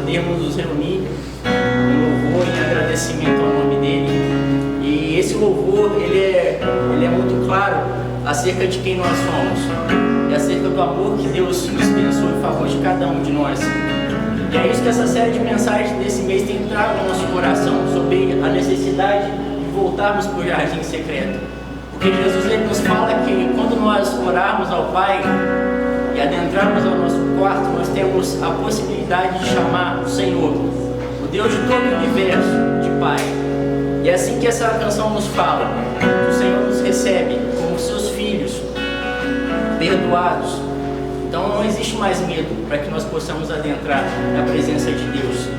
podermos nos reunir em louvor, em agradecimento ao nome dele. E esse louvor, ele é muito claro acerca de quem nós somos e acerca do amor que Deus nos pensou em favor de cada um de nós. E é isso que essa série de mensagens desse mês tem trago ao nosso coração, sobre a necessidade de voltarmos para o jardim secreto. Porque Jesus, ele nos fala que quando nós orarmos ao Pai e adentrarmos ao nosso quarto, nós temos a possibilidade de chamar o Senhor, o Deus de todo o universo, de Pai. E é assim que essa canção nos fala, que o Senhor nos recebe como seus filhos, perdoados. Então não existe mais medo para que nós possamos adentrar na presença de Deus.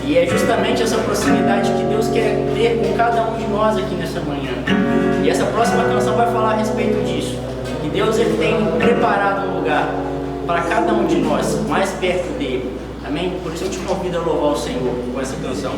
E é justamente essa proximidade que Deus quer ter com cada um de nós aqui nessa manhã. E essa próxima canção vai falar a respeito disso. Que Deus, ele tem preparado um lugar para cada um de nós, mais perto dele. Amém? Por isso eu te convido a louvar o Senhor com essa canção.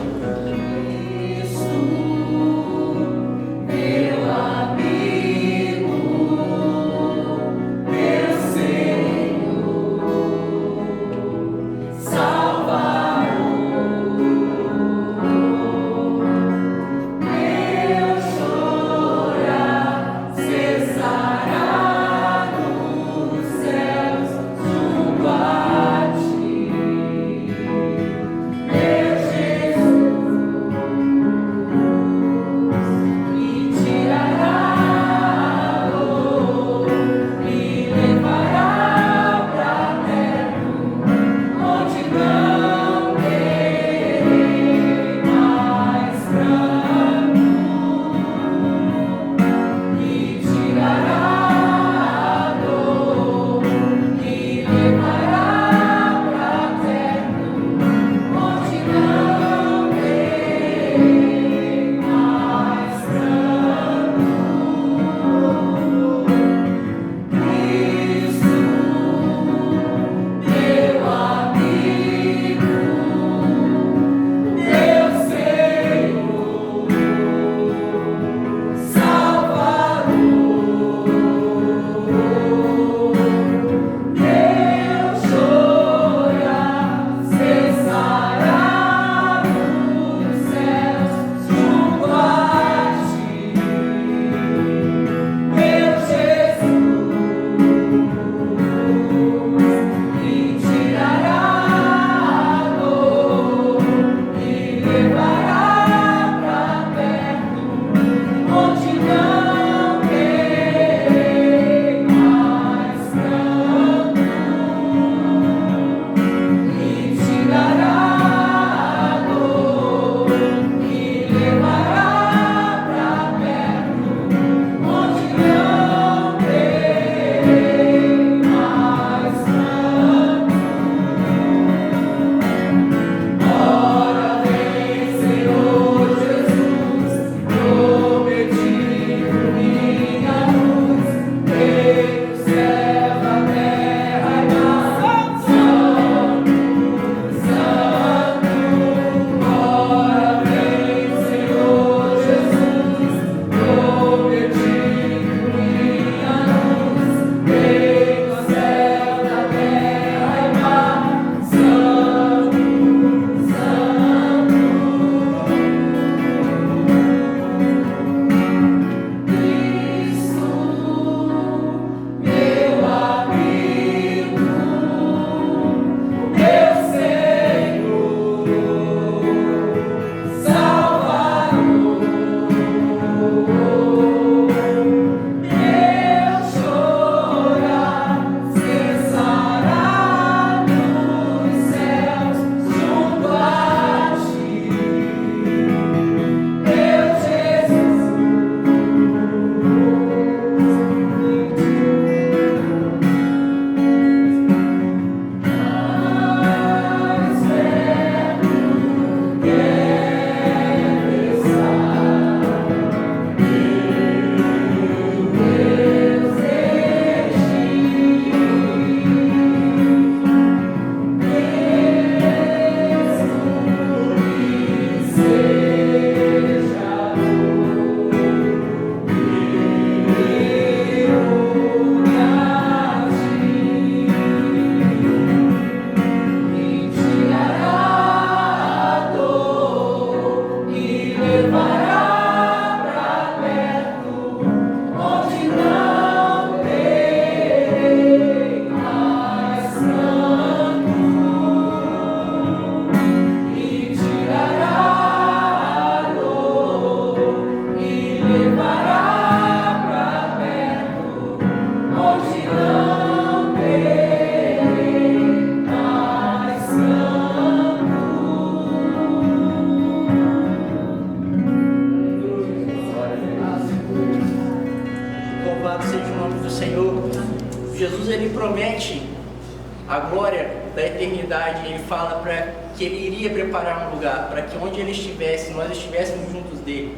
a glória da eternidade, ele fala para que ele iria preparar um lugar, para que onde ele estivesse, nós estivéssemos juntos dele.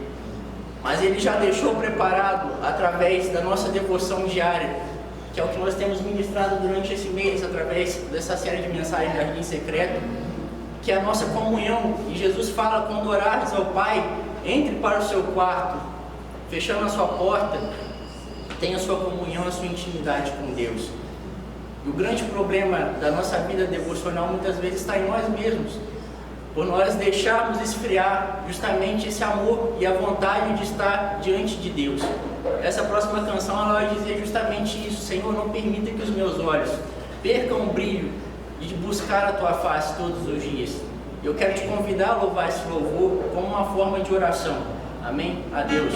Mas ele já deixou preparado através da nossa devoção diária, que é o que nós temos ministrado durante esse mês, através dessa série de mensagens Jardim Secreto, que é a nossa comunhão. E Jesus fala: quando orares ao Pai, entre para o seu quarto, fechando a sua porta, tenha a sua comunhão, a sua intimidade com Deus. E o grande problema da nossa vida devocional muitas vezes está em nós mesmos, por nós deixarmos esfriar justamente esse amor e a vontade de estar diante de Deus. Essa próxima canção ela vai dizer justamente isso: Senhor, não permita que os meus olhos percam o brilho de buscar a Tua face todos os dias. Eu quero te convidar a louvar esse louvor como uma forma de oração. Amém? A Deus.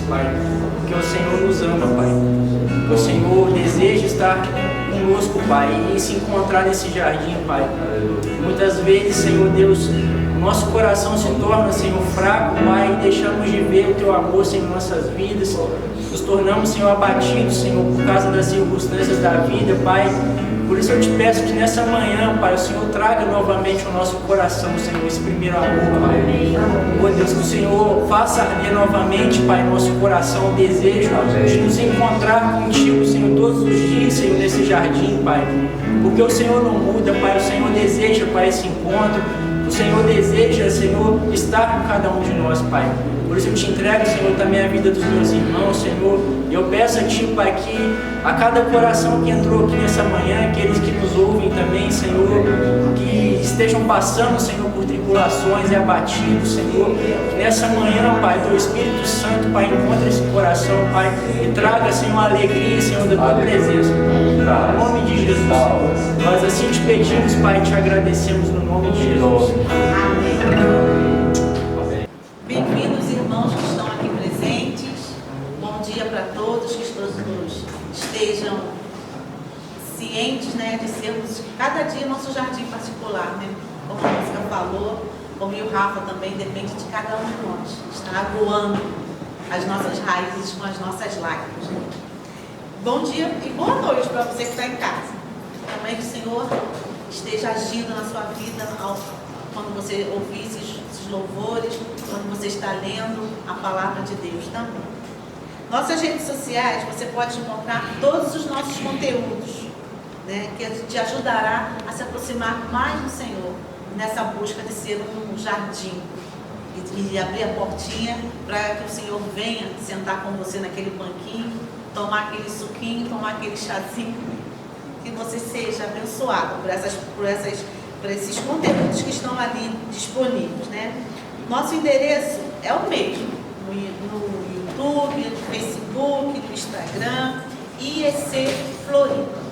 Pai, porque o Senhor nos ama, Pai. O Senhor deseja estar conosco, Pai, e se encontrar nesse jardim, Pai. Muitas vezes, Senhor Deus, nosso coração se torna, Senhor, fraco, Pai, e deixamos de ver o Teu amor, Senhor, em nossas vidas. Nos tornamos, Senhor, abatidos, Senhor, por causa das circunstâncias da vida, Pai. Por isso eu te peço que nessa manhã, Pai, o Senhor traga novamente ao nosso coração, Senhor, esse primeiro amor, Pai. Oh Deus, que o Senhor faça arder novamente, Pai, nosso coração, o desejo de nos encontrar contigo, Senhor, todos os dias, Senhor, nesse jardim, Pai. Porque o Senhor não muda, Pai, o Senhor deseja, Pai, esse encontro. O Senhor deseja, Senhor, estar com cada um de nós, Pai. Por isso eu te entrego, Senhor, também a vida dos meus irmãos, Senhor. E eu peço a Ti, Pai, que a cada coração que entrou aqui nessa manhã, aqueles que nos ouvem também, Senhor, que estejam passando, Senhor, por tribulações e abatidos, Senhor, que nessa manhã, Pai, Teu Espírito Santo, Pai, encontre esse coração, Pai, e traga, Senhor, a alegria, Senhor, da Tua presença. Em nome de Jesus, nós assim te pedimos, Pai, e te agradecemos no nome de Jesus. Amém. Bem-vindos, irmãos que estão aqui presentes. Bom dia para todos, que todos estejam cientes, né, de sermos cada dia nosso jardim particular, né? Como a música falou, como o Rafa também, depende de cada um de nós. Está aguando as nossas raízes com as nossas lágrimas. Né? Bom dia e boa noite para você que está em casa. Também que o Senhor esteja agindo na sua vida quando você ouvir esses louvores, quando você está lendo a palavra de Deus também. Nossas redes sociais, você pode encontrar todos os nossos conteúdos, né, que te ajudará a se aproximar mais do Senhor, nessa busca de ser um jardim e abrir a portinha para que o Senhor venha sentar com você naquele banquinho, tomar aquele suquinho, tomar aquele chazinho, que você seja abençoado por esses conteúdos que estão ali disponíveis, né? Nosso endereço é o mesmo, no YouTube, no Facebook, no Instagram, IEC Floripa.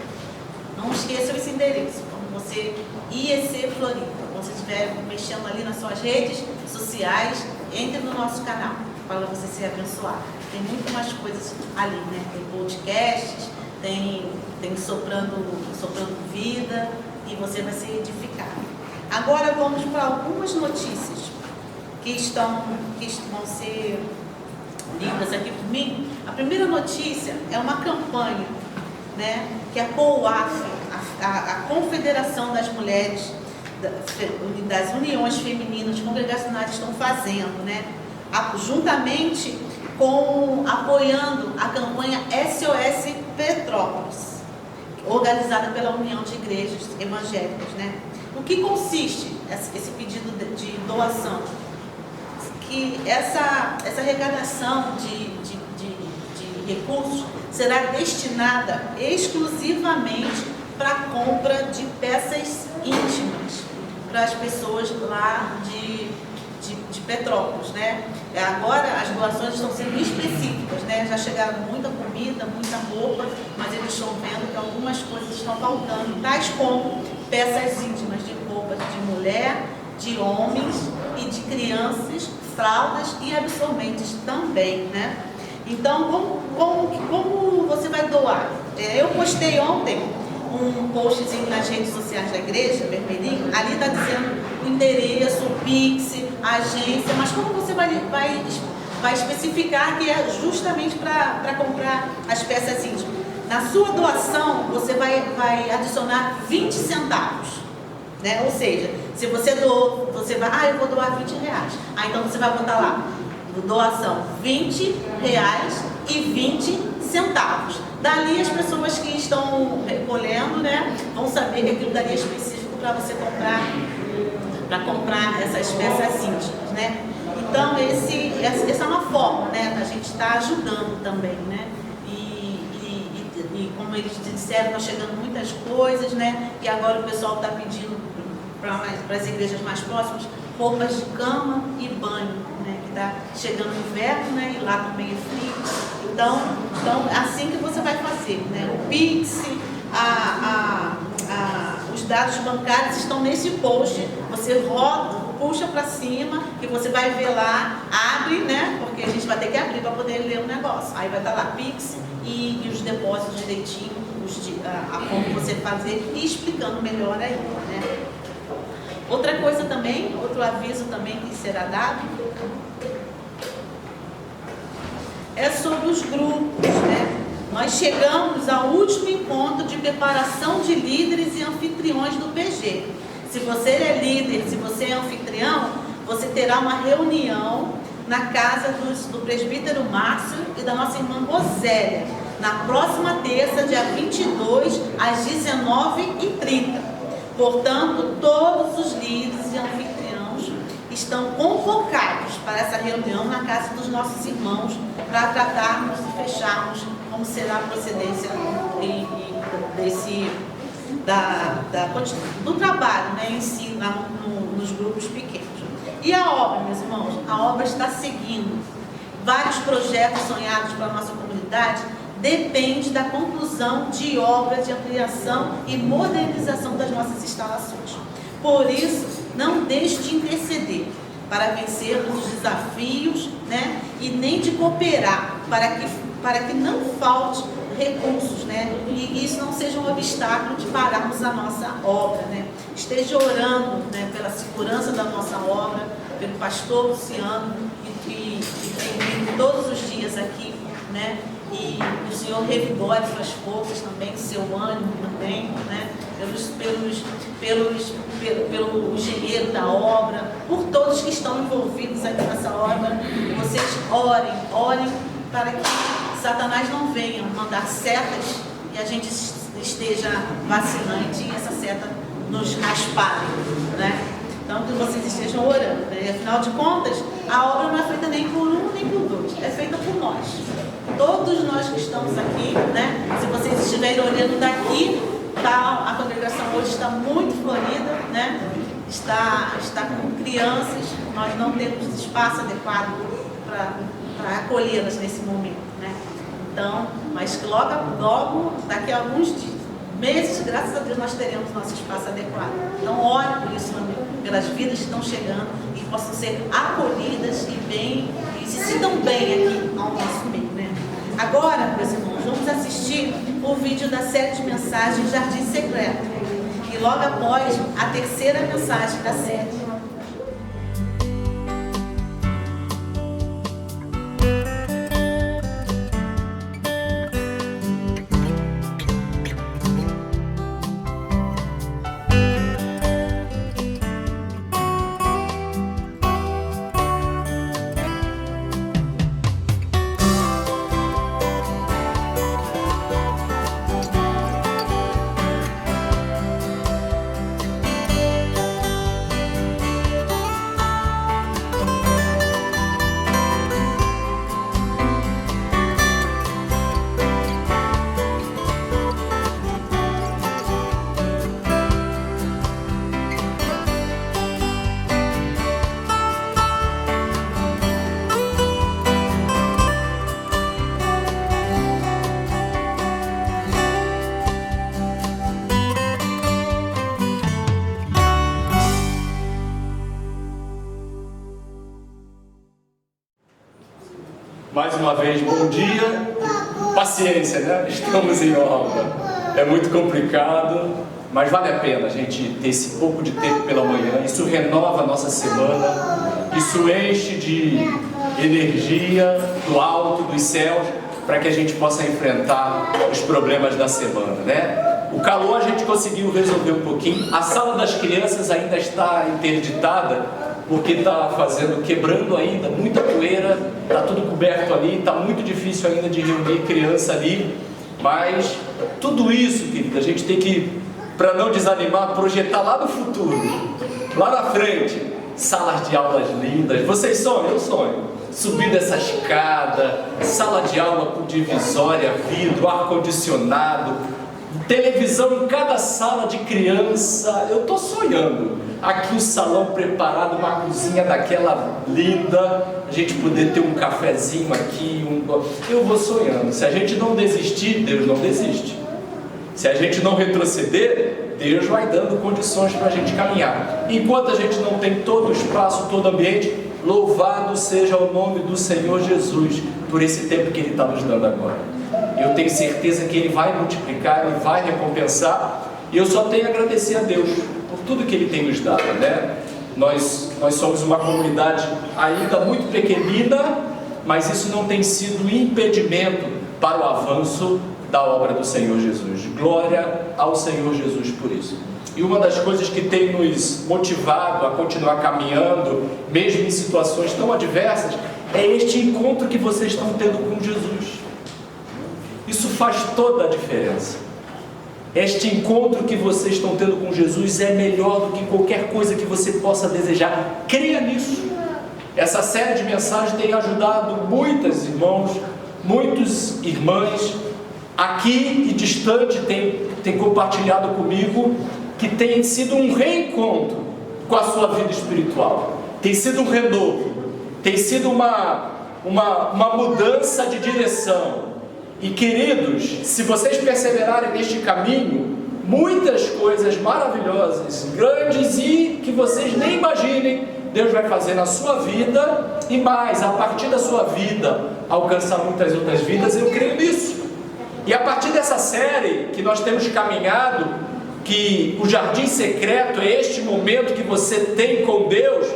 Não esqueçam esse endereço, quando você IEC Floripa, quando você estiver mexendo ali nas suas redes sociais, entre no nosso canal, para você ser abençoado. Tem muito mais coisas ali, né? Tem podcasts, tem soprando vida, e você vai ser edificado. Agora vamos para algumas notícias que vão ser lidas aqui por mim. A primeira notícia é uma campanha, né, que a COAF, a Confederação das Mulheres das Uniões Femininas Congregacionais, estão fazendo, né, juntamente apoiando a campanha SOS Petrópolis, organizada pela União de Igrejas Evangélicas, né? O que consiste esse pedido de doação? Que essa arrecadação de recursos será destinada exclusivamente para a compra de peças íntimas para as pessoas lá de Petrópolis, né? Agora as doações estão sendo específicas, né? Já chegaram muita comida, muita roupa, mas eles estão vendo que algumas coisas estão faltando, tais como peças íntimas de roupas de mulher, de homens e de crianças, fraldas e absorventes também, né? Então, como você vai doar? Eu postei ontem um postzinho nas redes sociais da igreja, vermelhinho, ali está dizendo o endereço, o Pix, a agência, mas como você vai especificar que é justamente para comprar as peças íntimas? Na sua doação, você vai adicionar 20 centavos, né? Ou seja, se você doou, você vai, eu vou doar 20 reais. Então você vai botar lá, doação 20 reais e 20 centavos. Dali as pessoas que estão recolhendo, né, vão saber que aquilo dali é específico para você comprar essas peças íntimas, né? Então essa é uma forma, né, da gente estar ajudando também, né? E como eles disseram, está chegando muitas coisas, né? E agora o pessoal está pedindo para as igrejas mais próximas roupas de cama e banho, né? Que está chegando o inverno, né? E lá também é frio. Então assim que você vai fazer, né? O Pix, os dados bancários estão nesse post. Você roda, puxa para cima, que você vai ver lá, abre, né? Porque a gente vai ter que abrir para poder ler o negócio. Aí vai estar lá Pix e os depósitos direitinho, a como você fazer e explicando melhor ainda, né? Outra coisa também, outro aviso também que será dado é sobre os grupos, né? Nós chegamos ao último encontro de preparação de líderes e anfitriões do PG. Se você é líder, se você é anfitrião, você terá uma reunião na casa do presbítero Márcio e da nossa irmã Rosélia, na próxima terça, dia 22, às 19h30. Portanto, todos os líderes e anfitriãos estão convocados para essa reunião na casa dos nossos irmãos, para tratarmos e fecharmos como será a procedência do trabalho, né, em si, nos grupos pequenos. E a obra, meus irmãos? A obra está seguindo. Vários projetos sonhados para a nossa comunidade dependem da conclusão de obras de ampliação e modernização das nossas instalações. Por isso, não deixe de interceder para vencermos os desafios, né, e nem de cooperar para que não falte recursos, né, e isso não seja um obstáculo de pararmos a nossa obra, né. Esteja orando, né, pela segurança da nossa obra, pelo pastor Luciano, que tem vindo todos os dias aqui, né, e o Senhor revigore suas forças também, seu ânimo também, né, pelo engenheiro da obra, por todos que estão envolvidos aqui nessa obra. Vocês orem para que Satanás não venha mandar setas e a gente esteja vacilante e essa seta nos raspare, né? Então, que vocês estejam orando, né? Afinal de contas, a obra não é feita nem por um nem por dois, é feita por nós. Todos nós que estamos aqui, né? Se vocês estiverem olhando daqui, a congregação hoje está muito florida, né? Está com crianças, nós não temos espaço adequado para acolhê-las nesse momento, né? Então, mas logo, daqui a alguns meses, graças a Deus, nós teremos nosso espaço adequado. Então, ore por isso, pelas vidas que estão chegando e possam ser acolhidas e se sintam bem aqui ao nosso meio, né? Agora, meus irmãos, vamos assistir o vídeo da série de mensagens Jardim Secreto. E logo após, a terceira mensagem da série. Mais uma vez, bom dia. Paciência, né? Estamos em obra. É muito complicado, mas vale a pena a gente ter esse pouco de tempo pela manhã. Isso renova a nossa semana, isso enche de energia do alto, dos céus, para que a gente possa enfrentar os problemas da semana, né? O calor a gente conseguiu resolver um pouquinho. A sala das crianças ainda está interditada, porque está quebrando ainda, muita poeira, está tudo coberto ali, está muito difícil ainda de reunir criança ali, mas tudo isso, querida, a gente tem que, para não desanimar, projetar lá no futuro, lá na frente, salas de aulas lindas. Vocês sonham? Eu sonho. Subindo essa escada, sala de aula com divisória, vidro, ar-condicionado, televisão em cada sala de criança. Eu estou sonhando. Aqui o salão preparado, uma cozinha daquela linda, a gente poder ter um cafezinho aqui, eu vou sonhando. Se a gente não desistir, Deus não desiste. Se a gente não retroceder, Deus vai dando condições para a gente caminhar. Enquanto a gente não tem todo o espaço, todo o ambiente, Louvado seja o nome do Senhor Jesus por esse tempo que Ele está nos dando agora. Eu tenho certeza que Ele vai multiplicar, Ele vai recompensar, e eu só tenho a agradecer a Deus por tudo que Ele tem nos dado, né? Nós somos uma comunidade ainda muito pequenina, mas isso não tem sido impedimento para o avanço da obra do Senhor Jesus. Glória ao Senhor Jesus por isso. E uma das coisas que tem nos motivado a continuar caminhando, mesmo em situações tão adversas, é este encontro que vocês estão tendo com Jesus. Isso faz toda a diferença. Este encontro que vocês estão tendo com Jesus é melhor do que qualquer coisa que você possa desejar. Creia nisso. Essa série de mensagens tem ajudado muitos irmãos, muitas irmãs, aqui e distante, tem compartilhado comigo que tem sido um reencontro com a sua vida espiritual. Tem sido um renovo. Tem sido uma mudança de direção. E queridos, se vocês perseverarem neste caminho, muitas coisas maravilhosas, grandes e que vocês nem imaginem, Deus vai fazer na sua vida, e mais, a partir da sua vida, alcançar muitas outras vidas. Eu creio nisso. E a partir dessa série que nós temos caminhado, que o jardim secreto é este momento que você tem com Deus,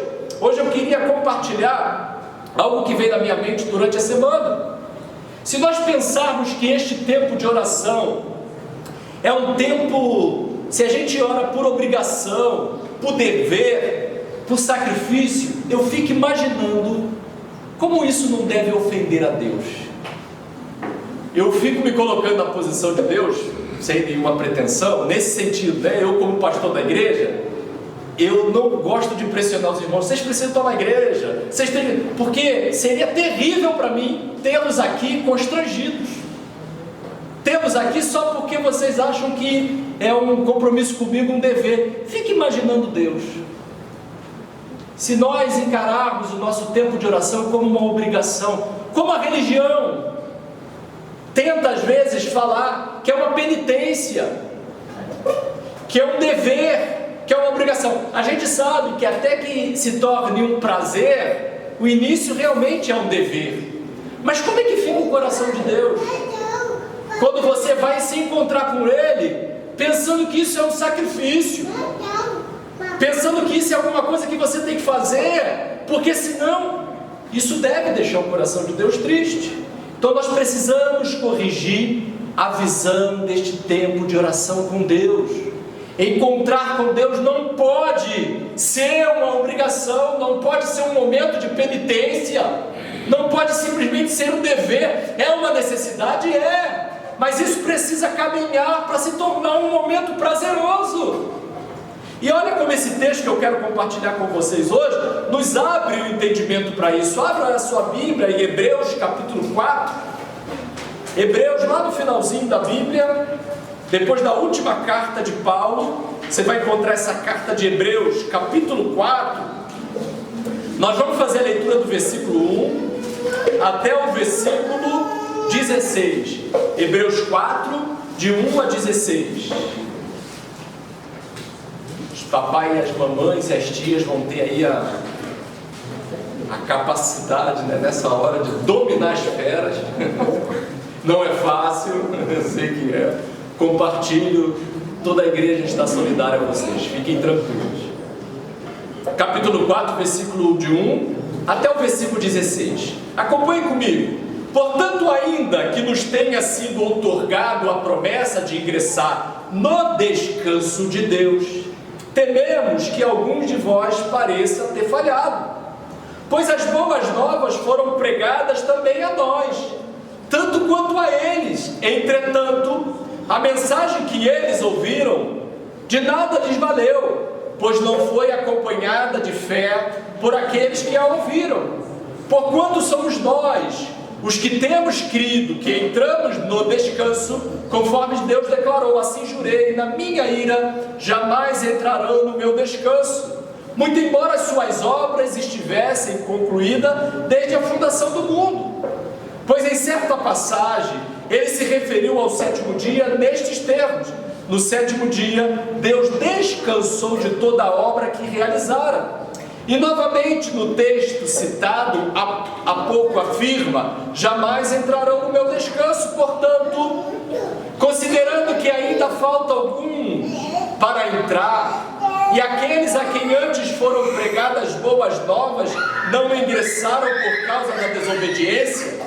hoje eu queria compartilhar algo que veio na minha mente durante a semana. Se nós pensarmos que este tempo de oração é um tempo, se a gente ora por obrigação, por dever, por sacrifício, eu fico imaginando como isso não deve ofender a Deus. Eu fico me colocando na posição de Deus, sem nenhuma pretensão, nesse sentido, né? Eu como pastor da igreja, eu não gosto de pressionar os irmãos. Vocês precisam estar na igreja, porque seria terrível para mim tê-los aqui constrangidos, tê-los aqui só porque vocês acham que é um compromisso comigo, um dever. Fique imaginando Deus. Se nós encararmos o nosso tempo de oração como uma obrigação, como a religião tenta às vezes falar que é uma penitência, que é um dever, que é uma obrigação. A gente sabe que até que se torne um prazer, o início realmente é um dever. Mas como é que fica o coração de Deus? Quando você vai se encontrar com Ele, pensando que isso é um sacrifício, pensando que isso é alguma coisa que você tem que fazer, porque senão, isso deve deixar o coração de Deus triste. Então nós precisamos corrigir a visão deste tempo de oração com Deus. Encontrar com Deus não pode ser uma obrigação, não pode ser um momento de penitência, não pode simplesmente ser um dever. É uma necessidade, mas isso precisa caminhar para se tornar um momento prazeroso. E olha como esse texto que eu quero compartilhar com vocês hoje nos abre o entendimento para isso. Abra a sua Bíblia em Hebreus capítulo 4. Hebreus, lá no finalzinho da Bíblia, depois da última carta de Paulo, você vai encontrar essa carta de Hebreus capítulo 4. Nós vamos fazer a leitura do versículo 1 até o versículo 16. Hebreus 4, de 1 a 16. Os papai e as mamães e as tias vão ter aí a capacidade, né, nessa hora de dominar as feras. Não é fácil, eu sei que é. Compartilho, toda a igreja está solidária a vocês, fiquem tranquilos. Capítulo 4, versículo de 1 até o versículo 16. Acompanhe comigo. Portanto, ainda que nos tenha sido outorgado a promessa de ingressar no descanso de Deus, tememos que alguns de vós pareçam ter falhado, pois as boas novas foram pregadas também a nós, tanto quanto a eles. Entretanto, a mensagem que eles ouviram de nada lhes valeu, pois não foi acompanhada de fé por aqueles que a ouviram. Porquanto somos nós, os que temos crido, que entramos no descanso, conforme Deus declarou: assim jurei, na minha ira jamais entrarão no meu descanso, muito embora as suas obras estivessem concluídas desde a fundação do mundo. Pois em certa passagem ele se referiu ao sétimo dia nestes termos: no sétimo dia Deus descansou de toda a obra que realizara. E novamente no texto citado, há pouco afirma: jamais entrarão no meu descanso. Portanto, considerando que ainda falta algum para entrar, e aqueles a quem antes foram pregadas boas novas não ingressaram por causa da desobediência,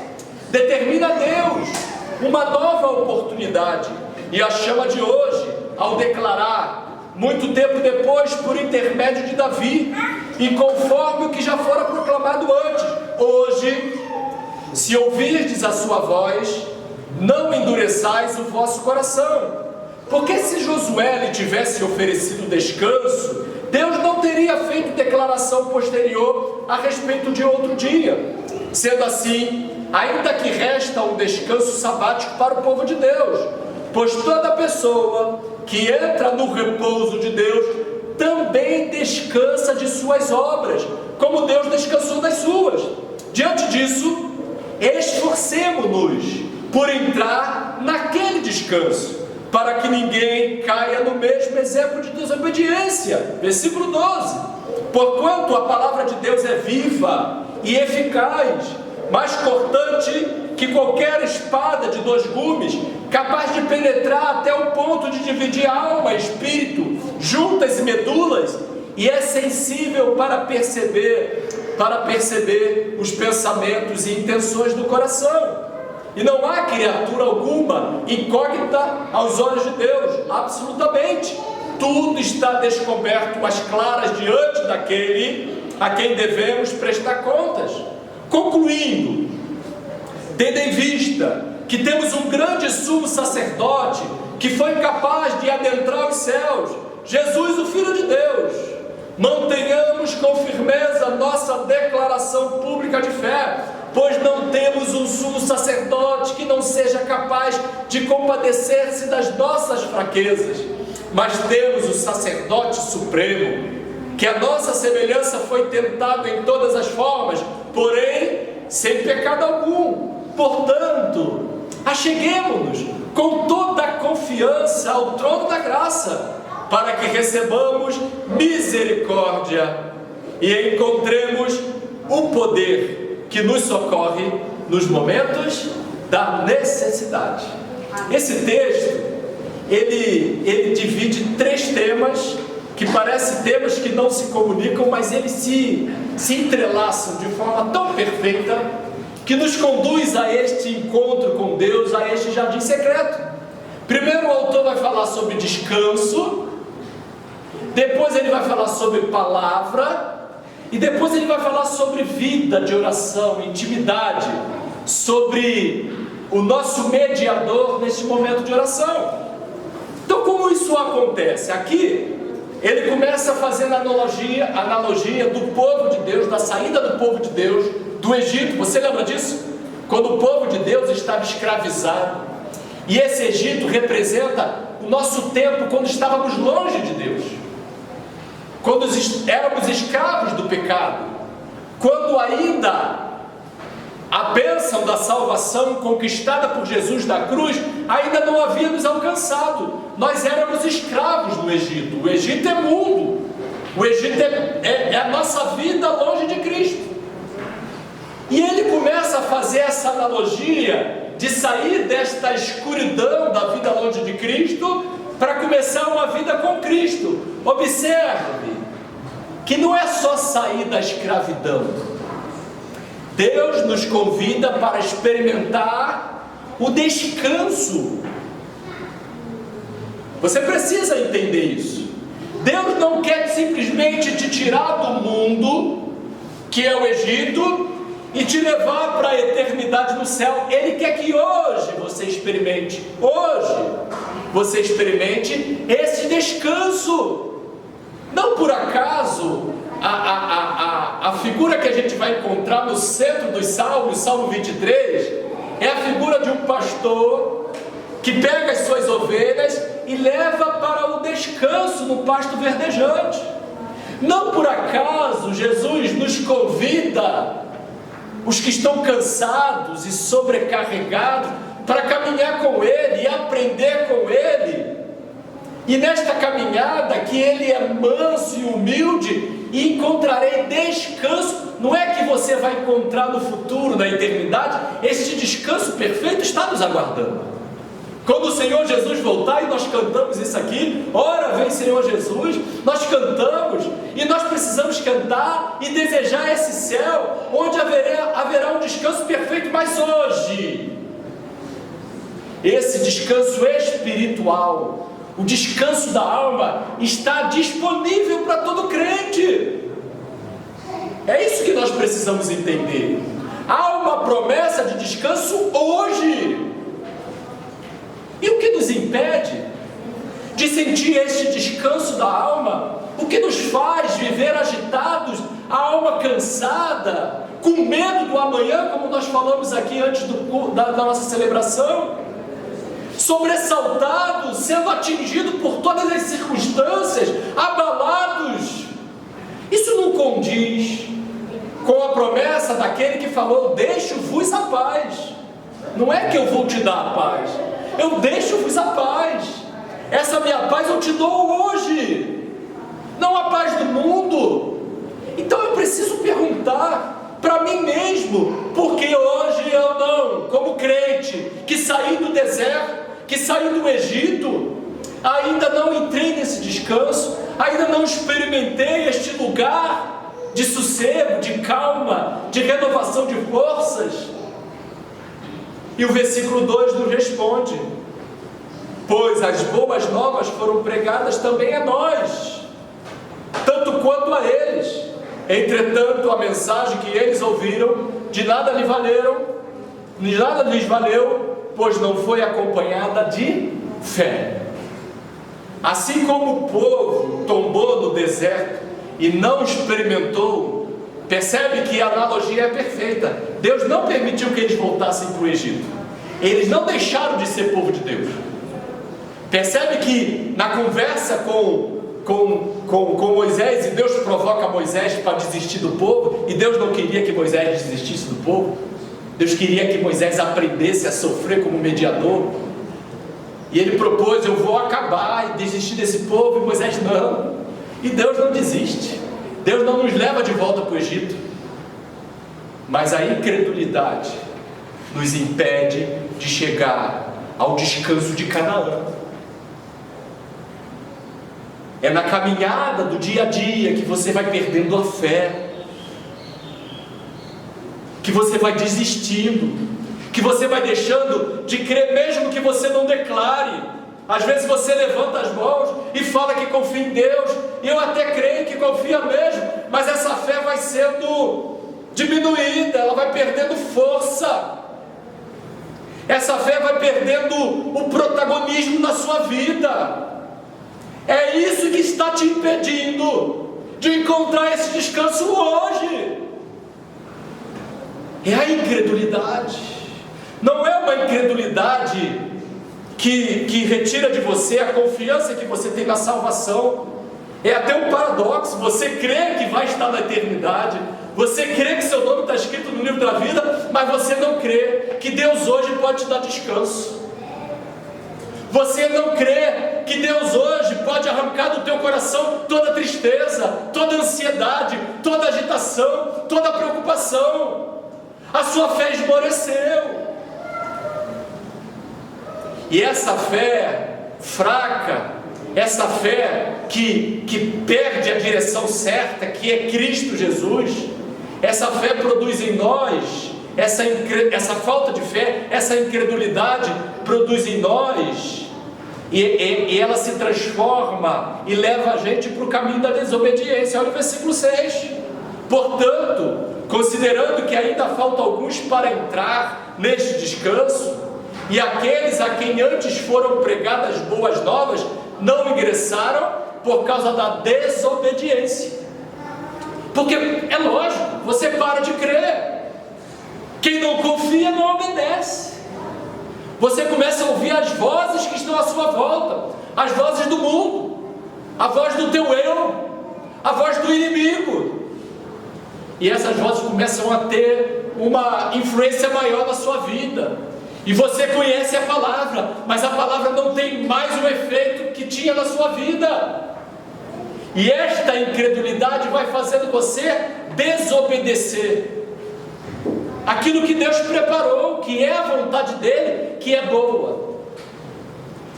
determina Deus uma nova oportunidade, e a chama de hoje, ao declarar, muito tempo depois, por intermédio de Davi, e conforme o que já fora proclamado antes: hoje, se ouvirdes a sua voz, não endureçais o vosso coração. Porque se Josué lhe tivesse oferecido descanso, Deus não teria feito declaração posterior a respeito de outro dia. Sendo assim, ainda que resta um descanso sabático para o povo de Deus, pois toda pessoa que entra no repouso de Deus também descansa de suas obras, como Deus descansou das suas. Diante disso, esforcemo-nos por entrar naquele descanso, para que ninguém caia no mesmo exemplo de desobediência. Versículo 12: porquanto a palavra de Deus é viva e eficaz, mais cortante que qualquer espada de 2 gumes, capaz de penetrar até o ponto de dividir alma, espírito, juntas e medulas, e é sensível para perceber os pensamentos e intenções do coração. E não há criatura alguma incógnita aos olhos de Deus, absolutamente. Tudo está descoberto às claras diante daquele a quem devemos prestar contas. Concluindo, tendo em vista que temos um grande sumo sacerdote que foi capaz de adentrar os céus, Jesus, o Filho de Deus, mantenhamos com firmeza nossa declaração pública de fé, pois não temos um sumo sacerdote que não seja capaz de compadecer-se das nossas fraquezas, mas temos o sacerdote supremo, que a nossa semelhança foi tentado em todas as formas, porém sem pecado algum. Portanto, acheguemo-nos com toda a confiança ao trono da graça, para que recebamos misericórdia e encontremos o poder que nos socorre nos momentos da necessidade. Esse texto, ele divide 3 temas, que parecem temas que não se comunicam, mas eles se entrelaçam de forma tão perfeita, que nos conduz a este encontro com Deus, a este jardim secreto. Primeiro o autor vai falar sobre descanso, depois ele vai falar sobre palavra, e depois ele vai falar sobre vida de oração, intimidade, sobre o nosso mediador neste momento de oração. Então, como isso acontece? Aqui, ele começa fazendo analogia do povo de Deus, da saída do povo de Deus do Egito. Você lembra disso? Quando o povo de Deus estava escravizado. E esse Egito representa o nosso tempo quando estávamos longe de Deus, quando éramos escravos do pecado, quando ainda a bênção da salvação conquistada por Jesus da cruz ainda não havia nos alcançado. Nós éramos escravos no Egito. O Egito é mundo, o Egito é a nossa vida longe de Cristo. E ele começa a fazer essa analogia de sair desta escuridão da vida longe de Cristo para começar uma vida com Cristo. Observe que não é só sair da escravidão. Deus nos convida para experimentar o descanso. Você precisa entender isso. Deus não quer simplesmente te tirar do mundo, que é o Egito, e te levar para a eternidade no céu. Ele quer que hoje você experimente esse descanso. Não por acaso a figura que a gente vai encontrar no centro dos Salmos, Salmo 23, é a figura de um pastor que pega as suas ovelhas e leva para o descanso no pasto verdejante. Não por acaso Jesus nos convida, os que estão cansados e sobrecarregados, para caminhar com Ele e aprender com Ele. E nesta caminhada, que Ele é manso e humilde, e encontrarei descanso. Não é que você vai encontrar no futuro, na eternidade, este descanso perfeito está nos aguardando. Quando o Senhor Jesus voltar, e nós cantamos isso aqui, ora vem Senhor Jesus, nós cantamos, e nós precisamos cantar e desejar esse céu, onde haverá um descanso perfeito. Mas hoje, esse descanso espiritual, o descanso da alma, está disponível para todo crente. É isso que nós precisamos entender. Há uma promessa de descanso hoje. E o que nos impede de sentir este descanso da alma? O que nos faz viver agitados, a alma cansada, com medo do amanhã, como nós falamos aqui antes da nossa celebração? Sobressaltados, sendo atingidos por todas as circunstâncias, abalados. Isso não condiz com a promessa daquele que falou: deixo-vos a paz. Não é que eu vou te dar a paz, eu deixo-vos a paz. Essa minha paz eu te dou hoje, não a paz do mundo. Então eu preciso perguntar para mim mesmo, porque hoje eu não, como crente, que saí do deserto, que saí do Egito, ainda não entrei nesse descanso, ainda não experimentei este lugar de sossego, de calma, de renovação de forças. E o versículo 2 nos responde: pois as boas novas foram pregadas também a nós, tanto quanto a eles. Entretanto, a mensagem que eles ouviram de nada lhes valeu, pois não foi acompanhada de fé. Assim como o povo tombou no deserto e não experimentou, percebe que a analogia é perfeita. Deus não permitiu que eles voltassem para o Egito. Eles não deixaram de ser povo de Deus. Percebe que na conversa com Moisés, e Deus provoca Moisés para desistir do povo, e Deus não queria que Moisés desistisse do povo. Deus queria que Moisés aprendesse a sofrer como mediador. E ele propôs: eu vou acabar e desistir desse povo. E Moisés: não. E Deus não desiste. Deus não nos leva de volta para o Egito. Mas a incredulidade nos impede de chegar ao descanso de Canaã. É na caminhada do dia a dia que você vai perdendo a fé, que você vai desistindo, que você vai deixando de crer, mesmo que você não declare. Às vezes você levanta as mãos e fala que confia em Deus, e eu até creio que confia mesmo, mas essa fé vai sendo diminuída, ela vai perdendo força, essa fé vai perdendo o protagonismo na sua vida. É isso que está te impedindo de encontrar esse descanso hoje. É a incredulidade. Não é uma incredulidade que retira de você a confiança que você tem na salvação. É até um paradoxo. Você crê que vai estar na eternidade, você crê que seu nome está escrito no livro da vida, mas você não crê que Deus hoje pode te dar descanso. Você não crê que Deus hoje pode arrancar do teu coração toda tristeza, toda ansiedade, toda agitação, toda preocupação. A sua fé esmoreceu. E essa fé fraca, essa fé que perde a direção certa, que é Cristo Jesus, essa fé produz em nós, essa falta de fé, essa incredulidade produz em nós, e ela se transforma e leva a gente para o caminho da desobediência. Olha o versículo 6. Portanto, considerando que ainda falta alguns para entrar neste descanso, e aqueles a quem antes foram pregadas boas novas não ingressaram por causa da desobediência. Porque é lógico, você para de crer. Quem não confia não obedece. Você começa a ouvir as vozes que estão à sua volta, as vozes do mundo, a voz do teu eu, a voz do inimigo. E essas vozes começam a ter uma influência maior na sua vida. E você conhece a palavra, mas a palavra não tem mais o efeito que tinha na sua vida. E esta incredulidade vai fazendo você desobedecer aquilo que Deus preparou, que é a vontade dele, que é boa,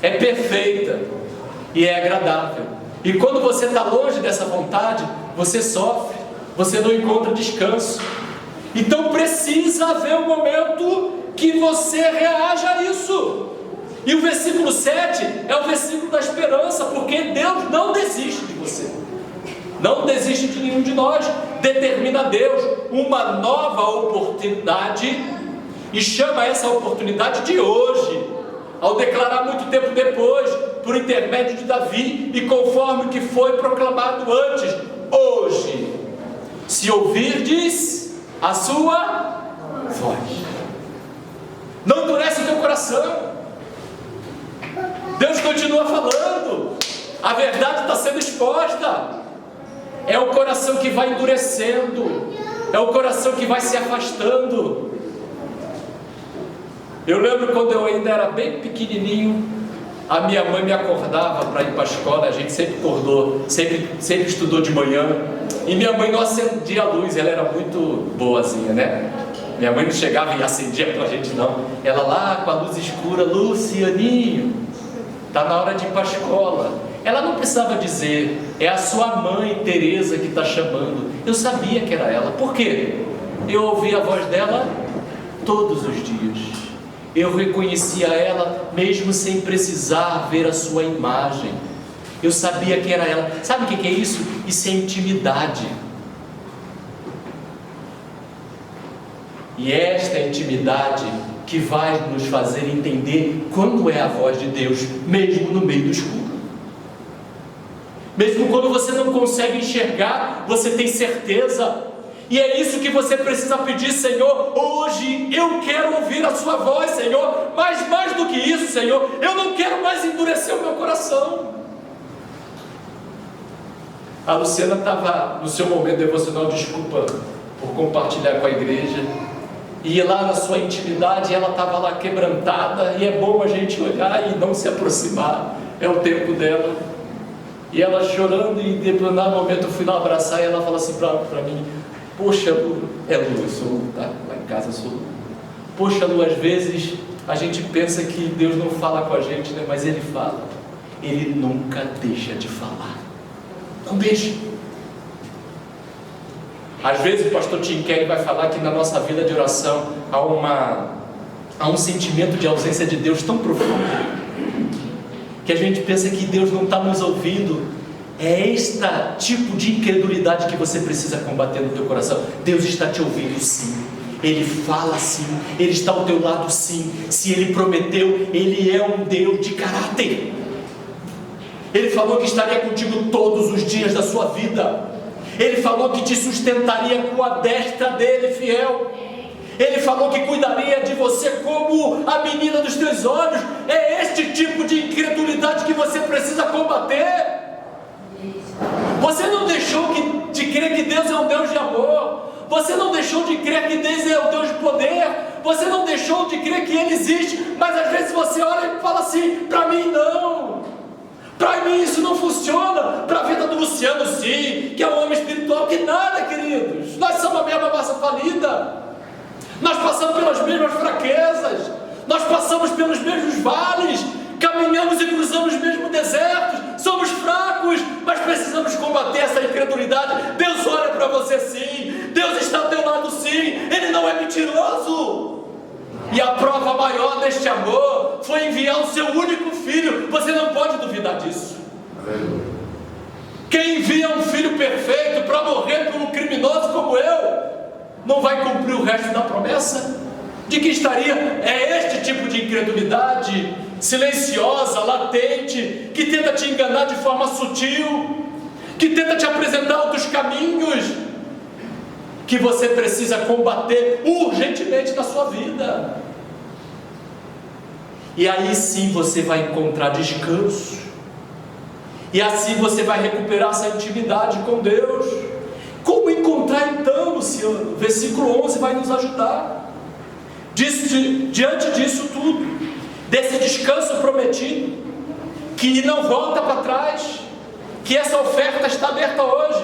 é perfeita e é agradável. E quando você está longe dessa vontade, você sofre, você não encontra descanso. Então precisa haver um momento que você reaja a isso. E o versículo 7 é o versículo da esperança, porque Deus não desiste de você, não desiste de nenhum de nós. Determina a Deus uma nova oportunidade e chama essa oportunidade de hoje, ao declarar muito tempo depois, por intermédio de Davi, e conforme o que foi proclamado antes: hoje, se ouvirdes a sua voz. Não endurece o teu coração. Deus continua falando, a verdade está sendo exposta. É o coração que vai endurecendo, é o coração que vai se afastando. Eu lembro quando eu ainda era bem pequenininho, a minha mãe me acordava para ir para a escola. A gente sempre acordou, sempre estudou de manhã, e minha mãe não acendia a luz, ela era muito boazinha, né? Minha mãe não chegava e acendia para a gente, não. Ela lá com a luz escura: Lucianinho, está na hora de ir para a escola. Ela não precisava dizer: é a sua mãe Teresa que está chamando. Eu sabia que era ela. Por quê? Eu ouvia a voz dela todos os dias. Eu reconhecia ela mesmo sem precisar ver a sua imagem. Eu sabia que era ela. Sabe o que é isso? Isso é intimidade. E esta intimidade que vai nos fazer entender quando é a voz de Deus, mesmo no meio do escuro. Mesmo quando você não consegue enxergar, você tem certeza. E é isso que você precisa pedir: Senhor, hoje eu quero ouvir a sua voz, Senhor. Mas mais do que isso, Senhor, eu não quero mais endurecer o meu coração. A Luciana estava no seu momento devocional, desculpa por compartilhar com a igreja, e lá na sua intimidade ela estava lá quebrantada, e é bom a gente olhar e não se aproximar, é o tempo dela. E ela chorando, e de determinado momento eu fui lá abraçar, e ela falou assim para mim: poxa, Lu, eu sou Lu, tá? Lá em casa eu sou Lu. Poxa, Lu, às vezes a gente pensa que Deus não fala com a gente, né? Mas Ele fala. Ele nunca deixa de falar. Não deixa. Às vezes o pastor Tim Keller vai falar que na nossa vida de oração há um sentimento de ausência de Deus tão profundo, que a gente pensa que Deus não está nos ouvindo. É este tipo de incredulidade que você precisa combater no teu coração. Deus está te ouvindo, sim. Ele fala, sim. Ele está ao teu lado, sim. Se Ele prometeu, Ele é um Deus de caráter. Ele falou que estaria contigo todos os dias da sua vida. Ele falou que te sustentaria com a destra dele fiel. Ele falou que cuidaria de você como a menina dos teus olhos. É este tipo de incredulidade que você precisa combater. Você não deixou de crer que Deus é um Deus de amor. Você não deixou de crer que Deus é um Deus de poder. Você não deixou de crer que Ele existe. Mas às vezes você olha e fala assim: para mim não. Para mim isso não funciona. Para a vida do Luciano sim, que é um homem espiritual. Que nada, queridos. Nós somos a mesma massa falida. Nós passamos pelas mesmas fraquezas. Nós passamos pelos mesmos vales. Caminhamos e cruzamos os mesmos desertos. Somos fracos, mas precisamos combater essa incredulidade. Deus olha para você sim. Deus está ao teu lado sim. Ele não é mentiroso. E a prova maior deste amor foi enviar o seu único filho. Você não pode duvidar disso. Quem envia um filho perfeito para morrer por um criminoso como eu, não vai cumprir o resto da promessa? De que estaria? É este tipo de incredulidade silenciosa, latente, que tenta te enganar de forma sutil, que tenta te apresentar outros caminhos, que você precisa combater urgentemente na sua vida. E aí sim você vai encontrar descanso, e assim você vai recuperar essa intimidade com Deus. Como encontrar então, Luciano? O versículo 11 vai nos ajudar. Diante disso tudo, desse descanso prometido, que não volta para trás, que essa oferta está aberta hoje.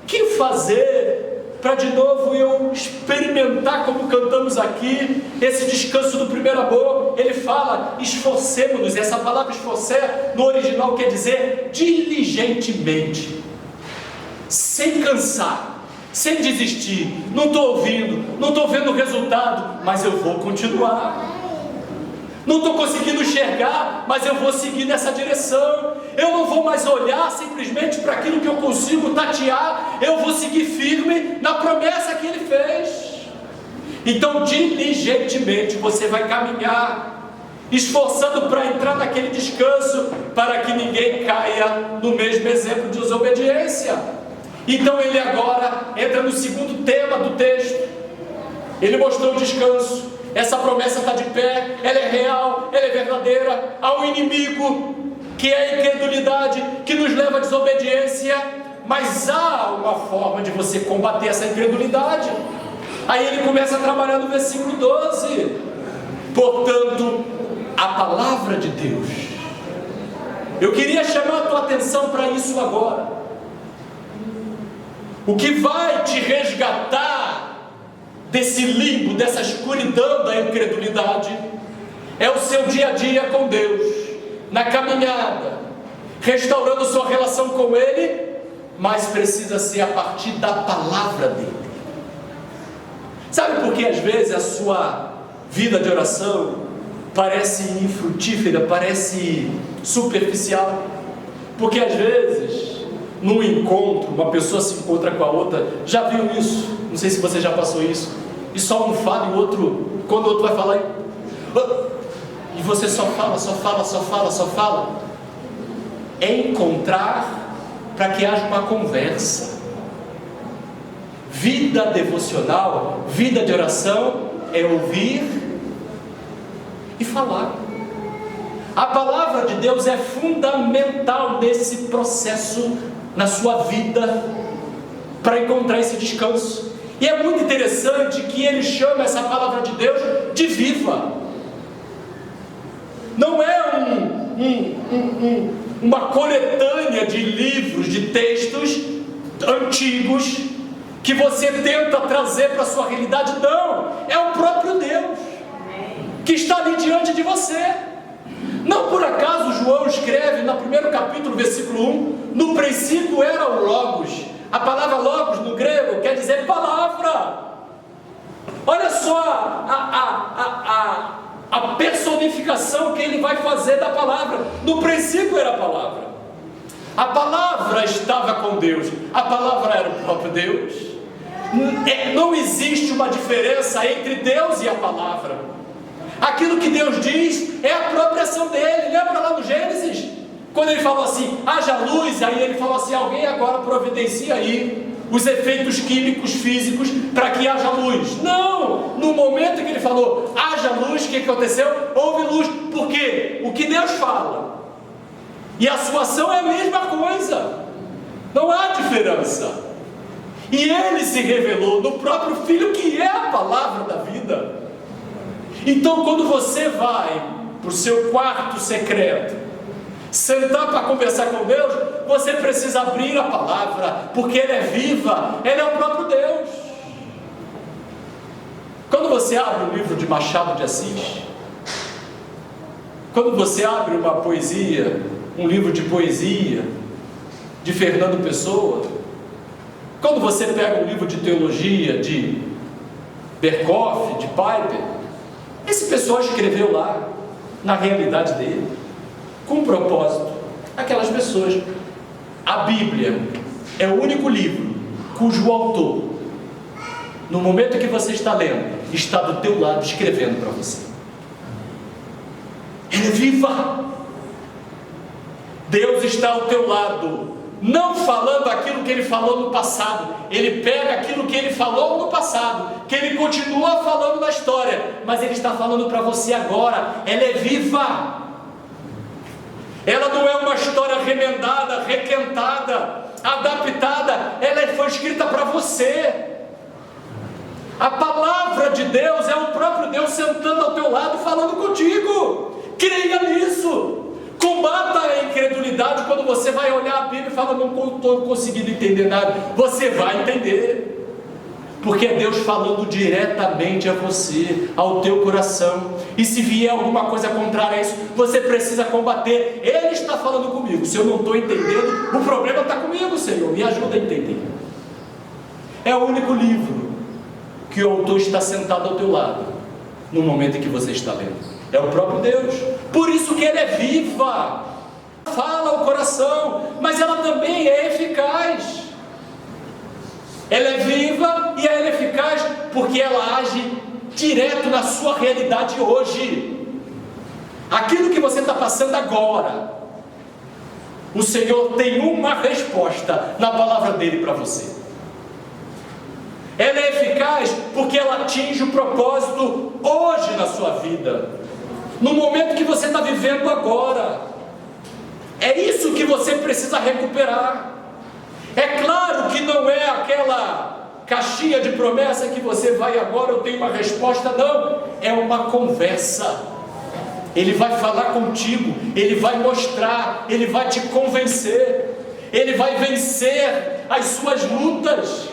O que fazer para de novo eu experimentar, como cantamos aqui, esse descanso do primeiro amor? Ele fala, esforcemos-nos. Essa palavra esforçar no original quer dizer diligentemente, sem cansar, sem desistir. Não estou ouvindo, não estou vendo o resultado, mas eu vou continuar. Não estou conseguindo enxergar, mas eu vou seguir nessa direção. Eu não vou mais olhar simplesmente para aquilo que eu consigo tatear. Eu vou seguir firme na promessa que Ele fez. Então, diligentemente, você vai caminhar, esforçando para entrar naquele descanso, para que ninguém caia no mesmo exemplo de desobediência. Então, ele agora entra no segundo tema do texto. Ele mostrou o descanso. Essa promessa está de pé, ela é real, ela é verdadeira. Há um inimigo, que é a incredulidade, que nos leva à desobediência, mas há uma forma de você combater essa incredulidade. Aí ele começa a trabalhar no versículo 12. Portanto, a palavra de Deus. Eu queria chamar a tua atenção para isso agora. O que vai te resgatar desse limbo, dessa escuridão da incredulidade, é o seu dia a dia com Deus, na caminhada, restaurando sua relação com Ele, mas precisa ser a partir da palavra dEle. Sabe por que às vezes a sua vida de oração parece infrutífera, parece superficial? Porque às vezes, num encontro, uma pessoa se encontra com a outra. Já viu isso? Não sei se você já passou isso. E só um fala e o outro, quando o outro vai falar, e você só fala. É encontrar para que haja uma conversa. Vida devocional, vida de oração, é ouvir e falar. A palavra de Deus é fundamental nesse processo, na sua vida, para encontrar esse descanso. E é muito interessante que ele chama essa palavra de Deus de viva. Não é uma coletânea de livros, de textos antigos que você tenta trazer para a sua realidade. Não, é o próprio Deus que está ali diante de você. Não por acaso João escreve no primeiro capítulo, versículo 1, no princípio era o Logos. A palavra Logos no grego quer dizer palavra. Olha só a personificação que ele vai fazer da palavra. No princípio era a palavra. A palavra estava com Deus. A palavra era o próprio Deus. Não existe uma diferença entre Deus e a palavra. Aquilo que Deus diz é a própria ação dele. Lembra lá no Gênesis? Quando ele falou assim, haja luz, aí ele falou assim, alguém agora providencia aí os efeitos químicos, físicos, para que haja luz. Não! No momento que ele falou, haja luz, o que aconteceu? Houve luz. Por quê? O que Deus fala e a sua ação é a mesma coisa. Não há diferença. E ele se revelou no próprio Filho, que é a palavra da vida. Então, quando você vai para o seu quarto secreto, sentar para conversar com Deus, você precisa abrir a palavra, porque ela é viva, ela é o próprio Deus. Quando você abre o livro de Machado de Assis, quando você abre uma poesia, um livro de poesia de Fernando Pessoa, quando você pega um livro de teologia de Berkoff, de Piper, esse pessoal escreveu lá, na realidade dele, com um propósito. Aquelas pessoas. A Bíblia é o único livro cujo autor, no momento que você está lendo, está do teu lado escrevendo para você. Ela é viva. Deus está ao teu lado, não falando aquilo que Ele falou no passado. Ele pega aquilo que Ele falou no passado, que Ele continua falando na história, mas Ele está falando para você agora. Ela é viva. Ela não é uma história remendada, requentada, adaptada. Ela foi escrita para você. A palavra de Deus é o próprio Deus sentando ao teu lado, falando contigo. Creia nisso. Combata a incredulidade. tranquilidade quando você vai olhar a Bíblia e fala, não estou conseguindo entender nada. Você vai entender. Porque é Deus falando diretamente a você, ao teu coração. E se vier alguma coisa contrária a isso, você precisa combater. Ele está falando comigo. Se eu não estou entendendo, o problema está comigo, Senhor. Me ajuda a entender. É o único livro que o autor está sentado ao teu lado, no momento em que você está lendo. É o próprio Deus. Por isso que ele é viva. Fala ao coração, mas ela também é eficaz. Ela é viva e ela é eficaz porque ela age direto na sua realidade hoje. Aquilo que você está passando agora, o Senhor tem uma resposta na palavra dele para você. Ela é eficaz porque ela atinge o propósito hoje na sua vida, no momento que você está vivendo agora. É isso que você precisa recuperar. É claro que não é aquela caixinha de promessa que você vai agora, eu tenho uma resposta, não. É uma conversa. Ele vai falar contigo, ele vai mostrar, ele vai te convencer, ele vai vencer as suas lutas.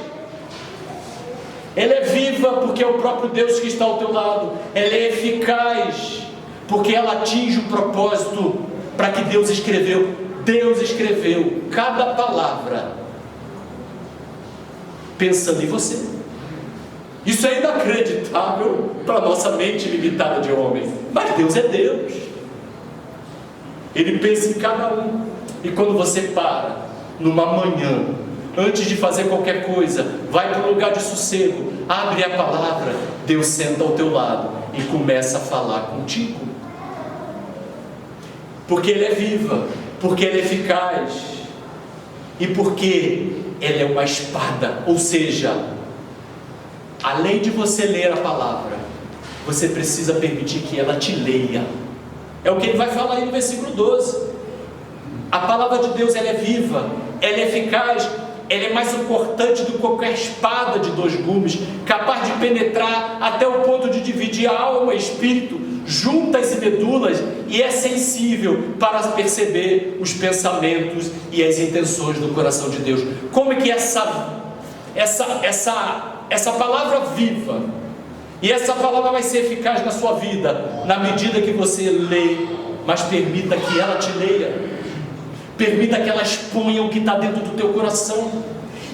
Ela é viva porque é o próprio Deus que está ao teu lado. Ela é eficaz porque ela atinge o propósito para que Deus escreveu. Deus escreveu cada palavra pensando em você. Isso é inacreditável para a nossa mente limitada de homem, mas Deus é Deus. Ele pensa em cada um. E quando você para numa manhã, antes de fazer qualquer coisa, vai para um lugar de sossego, abre a palavra, Deus senta ao teu lado e começa a falar contigo. Porque Ele é viva, porque Ele é eficaz e porque ela é uma espada. Ou seja, além de você ler a palavra, você precisa permitir que ela te leia. É o que ele vai falar aí no versículo 12. A palavra de Deus, ela é viva, ela é eficaz, ela é mais importante do que qualquer espada de 2 gumes, capaz de penetrar até o ponto de dividir a alma e espírito, juntas e medulas, e é sensível para perceber os pensamentos e as intenções do coração de Deus. Como é que essa palavra viva, e essa palavra vai ser eficaz na sua vida, na medida que você lê, mas permita que ela te leia, permita que ela exponha o que está dentro do teu coração,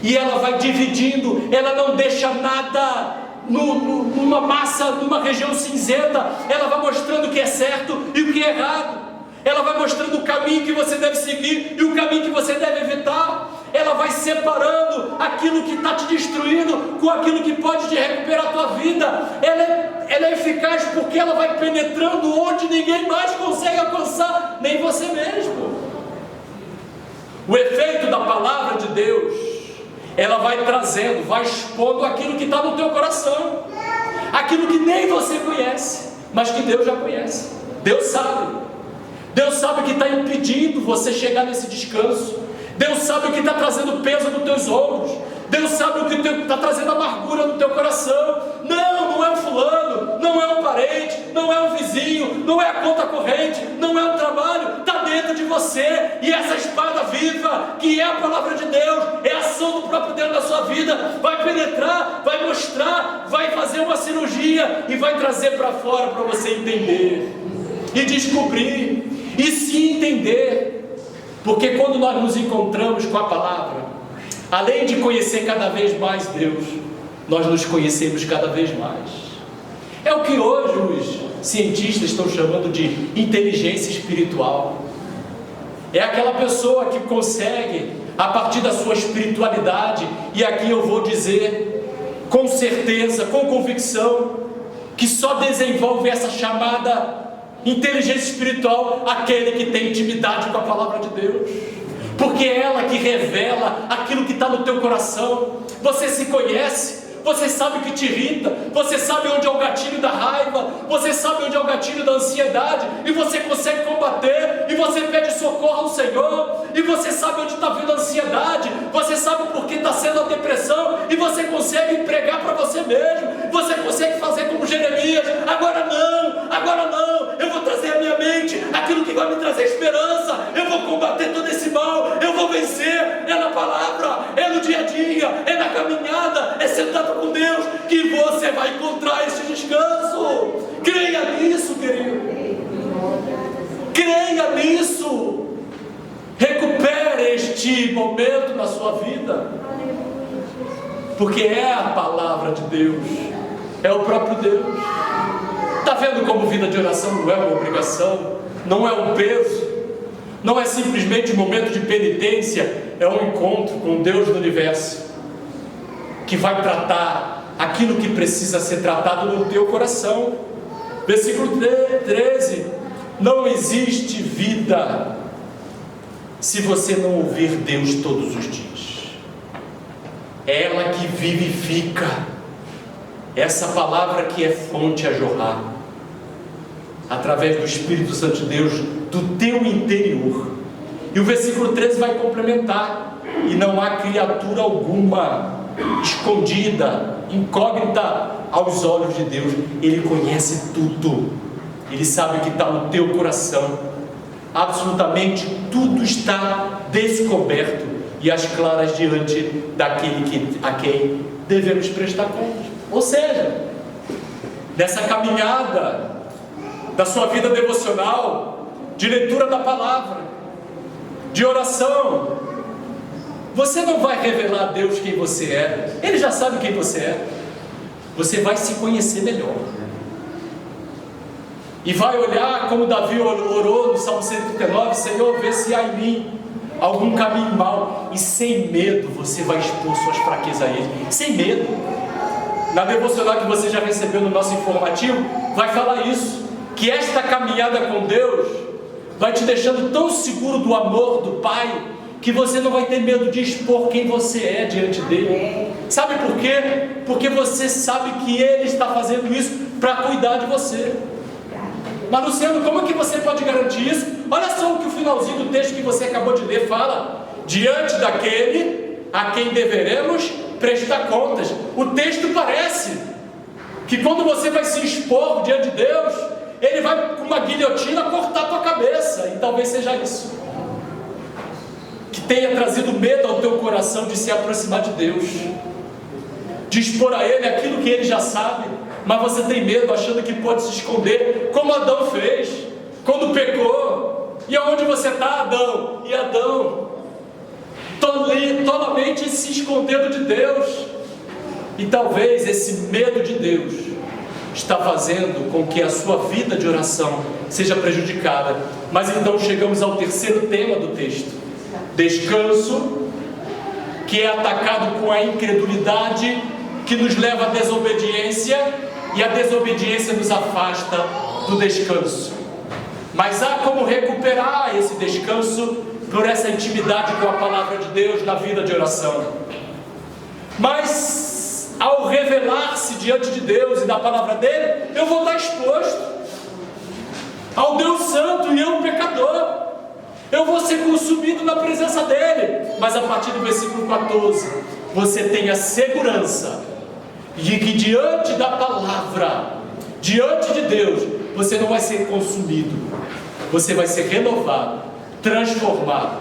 e ela vai dividindo, ela não deixa nada numa massa, numa região cinzenta. Ela vai mostrando o que é certo e o que é errado. Ela vai mostrando o caminho que você deve seguir e o caminho que você deve evitar. Ela vai separando aquilo que está te destruindo com aquilo que pode te recuperar a tua vida. Ela é eficaz porque ela vai penetrando onde ninguém mais consegue alcançar, nem você mesmo. O efeito da palavra de Deus, ela vai trazendo, vai expondo aquilo que está no teu coração, aquilo que nem você conhece, mas que Deus já conhece. Deus sabe o que está impedindo você chegar nesse descanso. Deus sabe o que está trazendo peso nos teus ombros. Deus sabe o que está trazendo amargura no teu coração. Não é um fulano, não é um parente, não é um vizinho, não é a conta corrente, não é um trabalho, está dentro de você. E essa espada viva, que é a palavra de Deus, é a ação do próprio Deus na sua vida, vai penetrar, vai mostrar, vai fazer uma cirurgia e vai trazer para fora para você entender e descobrir e se entender. Porque quando nós nos encontramos com a palavra, além de conhecer cada vez mais Deus, nós nos conhecemos cada vez mais. É o que hoje os cientistas estão chamando de inteligência espiritual. É aquela pessoa que consegue, a partir da sua espiritualidade, e aqui eu vou dizer com certeza, com convicção, que só desenvolve essa chamada inteligência espiritual aquele que tem intimidade com a palavra de Deus, porque é ela que revela aquilo que está no teu coração. Você se conhece, você sabe o que te irrita, você sabe onde é o gatilho da raiva, você sabe onde é o gatilho da ansiedade, e você consegue combater, e você pede socorro ao Senhor, e você sabe onde está vindo a ansiedade, você sabe por que está sendo a depressão, e você consegue pregar para você mesmo, você consegue fazer como Jeremias: agora não, eu vou trazer à minha mente aquilo que vai me trazer esperança, eu vou combater toda vencer é na palavra, é no dia a dia, é na caminhada, é sentado com Deus que você vai encontrar esse descanso. Creia nisso, querido. Creia nisso. Recupere este momento na sua vida, porque é a palavra de Deus, é o próprio Deus. Está vendo como vida de oração não é uma obrigação, não é um peso, não é simplesmente um momento de penitência, é um encontro com Deus do universo, que vai tratar aquilo que precisa ser tratado no teu coração. Versículo 13: não existe vida se você não ouvir Deus todos os dias. É ela que vivifica, essa palavra que é fonte a jorrar, através do Espírito Santo de Deus, do teu interior. E o versículo 13 vai complementar: e não há criatura alguma escondida, incógnita aos olhos de Deus. Ele conhece tudo, Ele sabe o que está no teu coração. Absolutamente tudo está descoberto e às claras diante daquele a quem devemos prestar contas. Ou seja, nessa caminhada da sua vida devocional, de leitura da palavra, de oração, você não vai revelar a Deus quem você é, Ele já sabe quem você é. Você vai se conhecer melhor e vai olhar como Davi orou no Salmo 139: Senhor, vê se há em mim algum caminho mau. E sem medo você vai expor suas fraquezas a Ele, sem medo. Na devocional que você já recebeu no nosso informativo, vai falar isso, que esta caminhada com Deus vai te deixando tão seguro do amor do Pai, que você não vai ter medo de expor quem você é diante dele. Sabe por quê? Porque você sabe que Ele está fazendo isso para cuidar de você. Mas Luciano, como é que você pode garantir isso? Olha só o que o finalzinho do texto que você acabou de ler fala: diante daquele a quem deveremos prestar contas. O texto parece que quando você vai se expor diante de Deus, Ele vai com uma guilhotina cortar a tua cabeça. E talvez seja isso que tenha trazido medo ao teu coração de se aproximar de Deus, de expor a Ele aquilo que Ele já sabe, mas você tem medo, achando que pode se esconder, como Adão fez quando pecou. E aonde você está, Adão? E Adão tolamente se escondendo de Deus. E talvez esse medo de Deus está fazendo com que a sua vida de oração seja prejudicada. Mas então chegamos ao terceiro tema do texto: descanso, que é atacado com a incredulidade, que nos leva à desobediência, e a desobediência nos afasta do descanso. Mas há como recuperar esse descanso por essa intimidade com a palavra de Deus na vida de oração. Mas ao revelar-se diante de Deus e da palavra dele, eu vou estar exposto ao Deus Santo e eu pecador. Eu vou ser consumido na presença dele. Mas a partir do versículo 14, você tem a segurança de que diante da palavra, diante de Deus, você não vai ser consumido, você vai ser renovado, transformado,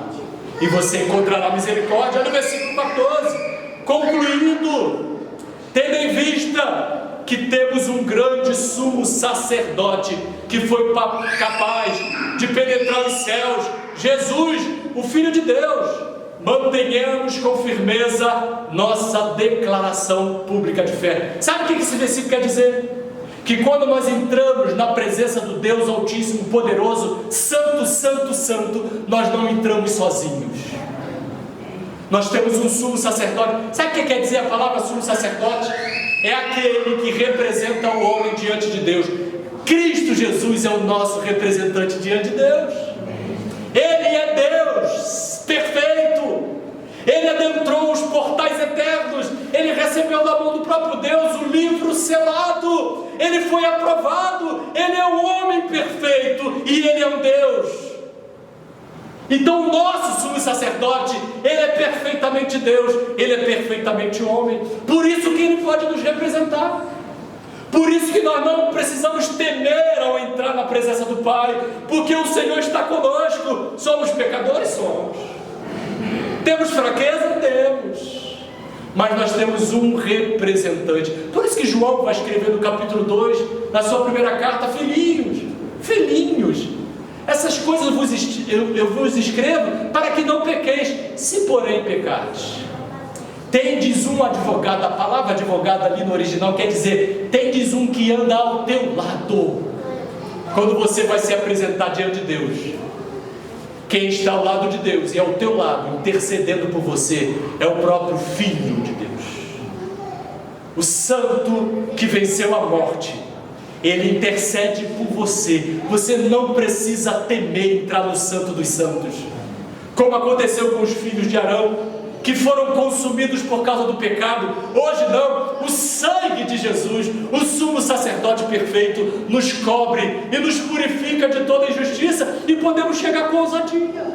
e você encontrará misericórdia. No versículo 14, concluindo, tendo em vista que temos um grande sumo sacerdote que foi capaz de penetrar os céus, Jesus, o Filho de Deus, mantenhamos com firmeza nossa declaração pública de fé. Sabe o que esse versículo quer dizer? Que quando nós entramos na presença do Deus Altíssimo, Poderoso, Santo, Santo, Santo, nós não entramos sozinhos. Nós temos um sumo sacerdote. Sabe o que quer dizer a palavra sumo sacerdote? É aquele que representa o homem diante de Deus. Cristo Jesus é o nosso representante diante de Deus. Ele é Deus perfeito. Ele adentrou os portais eternos. Ele recebeu da mão do próprio Deus o livro selado. Ele foi aprovado. Ele é o homem perfeito e Ele é um Deus. Então o nosso sumo sacerdote, ele é perfeitamente Deus, ele é perfeitamente homem. Por isso que ele pode nos representar. Por isso que nós não precisamos temer ao entrar na presença do Pai, porque o Senhor está conosco. Somos pecadores? Somos. Temos fraqueza? Temos. Mas nós temos um representante. Por isso que João vai escrever no capítulo 2, na sua primeira carta: filhinhos, filhinhos, essas coisas eu vos escrevo para que não pequeis, se porém pecardes. Tendes um advogado. A palavra advogado ali no original quer dizer, tendes um que anda ao teu lado. Quando você vai se apresentar diante de Deus, quem está ao lado de Deus e ao teu lado, intercedendo por você, é o próprio Filho de Deus, o Santo que venceu a morte. Ele intercede por você. Você não precisa temer entrar no Santo dos Santos, como aconteceu com os filhos de Arão, que foram consumidos por causa do pecado. Hoje não. O sangue de Jesus, o sumo sacerdote perfeito, nos cobre e nos purifica de toda injustiça, e podemos chegar com ousadia.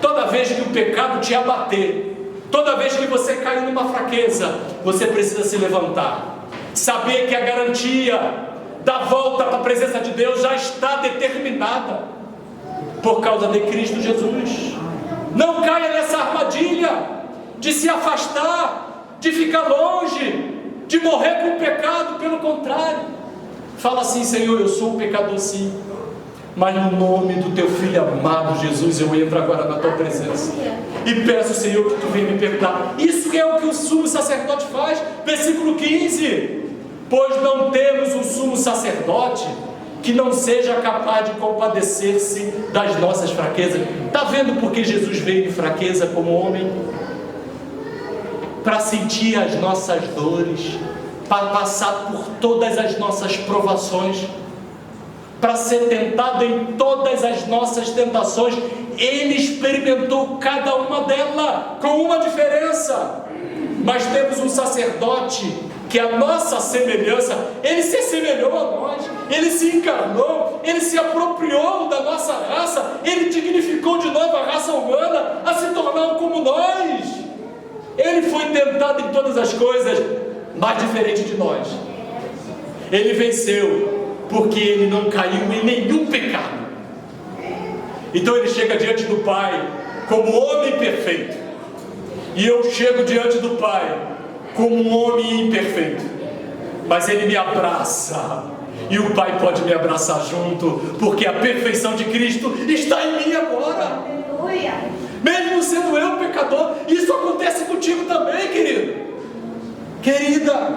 Toda vez que o pecado te abater, toda vez que você cair numa fraqueza, você precisa se levantar, saber que a garantia da volta para a presença de Deus já está determinada por causa de Cristo Jesus. Não caia nessa armadilha de se afastar, de ficar longe, de morrer com o pecado. Pelo contrário, fala assim: Senhor, eu sou um pecador sim, mas no nome do teu Filho amado Jesus, eu entro agora na tua presença e peço, Senhor, que tu venha me perdoar. Isso é o que o sumo sacerdote faz. Versículo 15: pois não temos um sumo sacerdote que não seja capaz de compadecer-se das nossas fraquezas. Está vendo porque Jesus veio em fraqueza como homem? Para sentir as nossas dores, para passar por todas as nossas provações, para ser tentado em todas as nossas tentações. Ele experimentou cada uma delas, com uma diferença. Mas temos um sacerdote que a nossa semelhança, ele se assemelhou a nós, ele se encarnou, ele se apropriou da nossa raça, ele dignificou de novo a raça humana a se tornar um como nós. Ele foi tentado em todas as coisas, mas diferente de nós. Ele venceu, porque ele não caiu em nenhum pecado. Então ele chega diante do Pai como homem perfeito, e eu chego diante do Pai como um homem imperfeito, mas ele me abraça, e o Pai pode me abraçar junto, porque a perfeição de Cristo está em mim agora. Aleluia. Mesmo sendo eu pecador, isso acontece contigo também, querido, querida.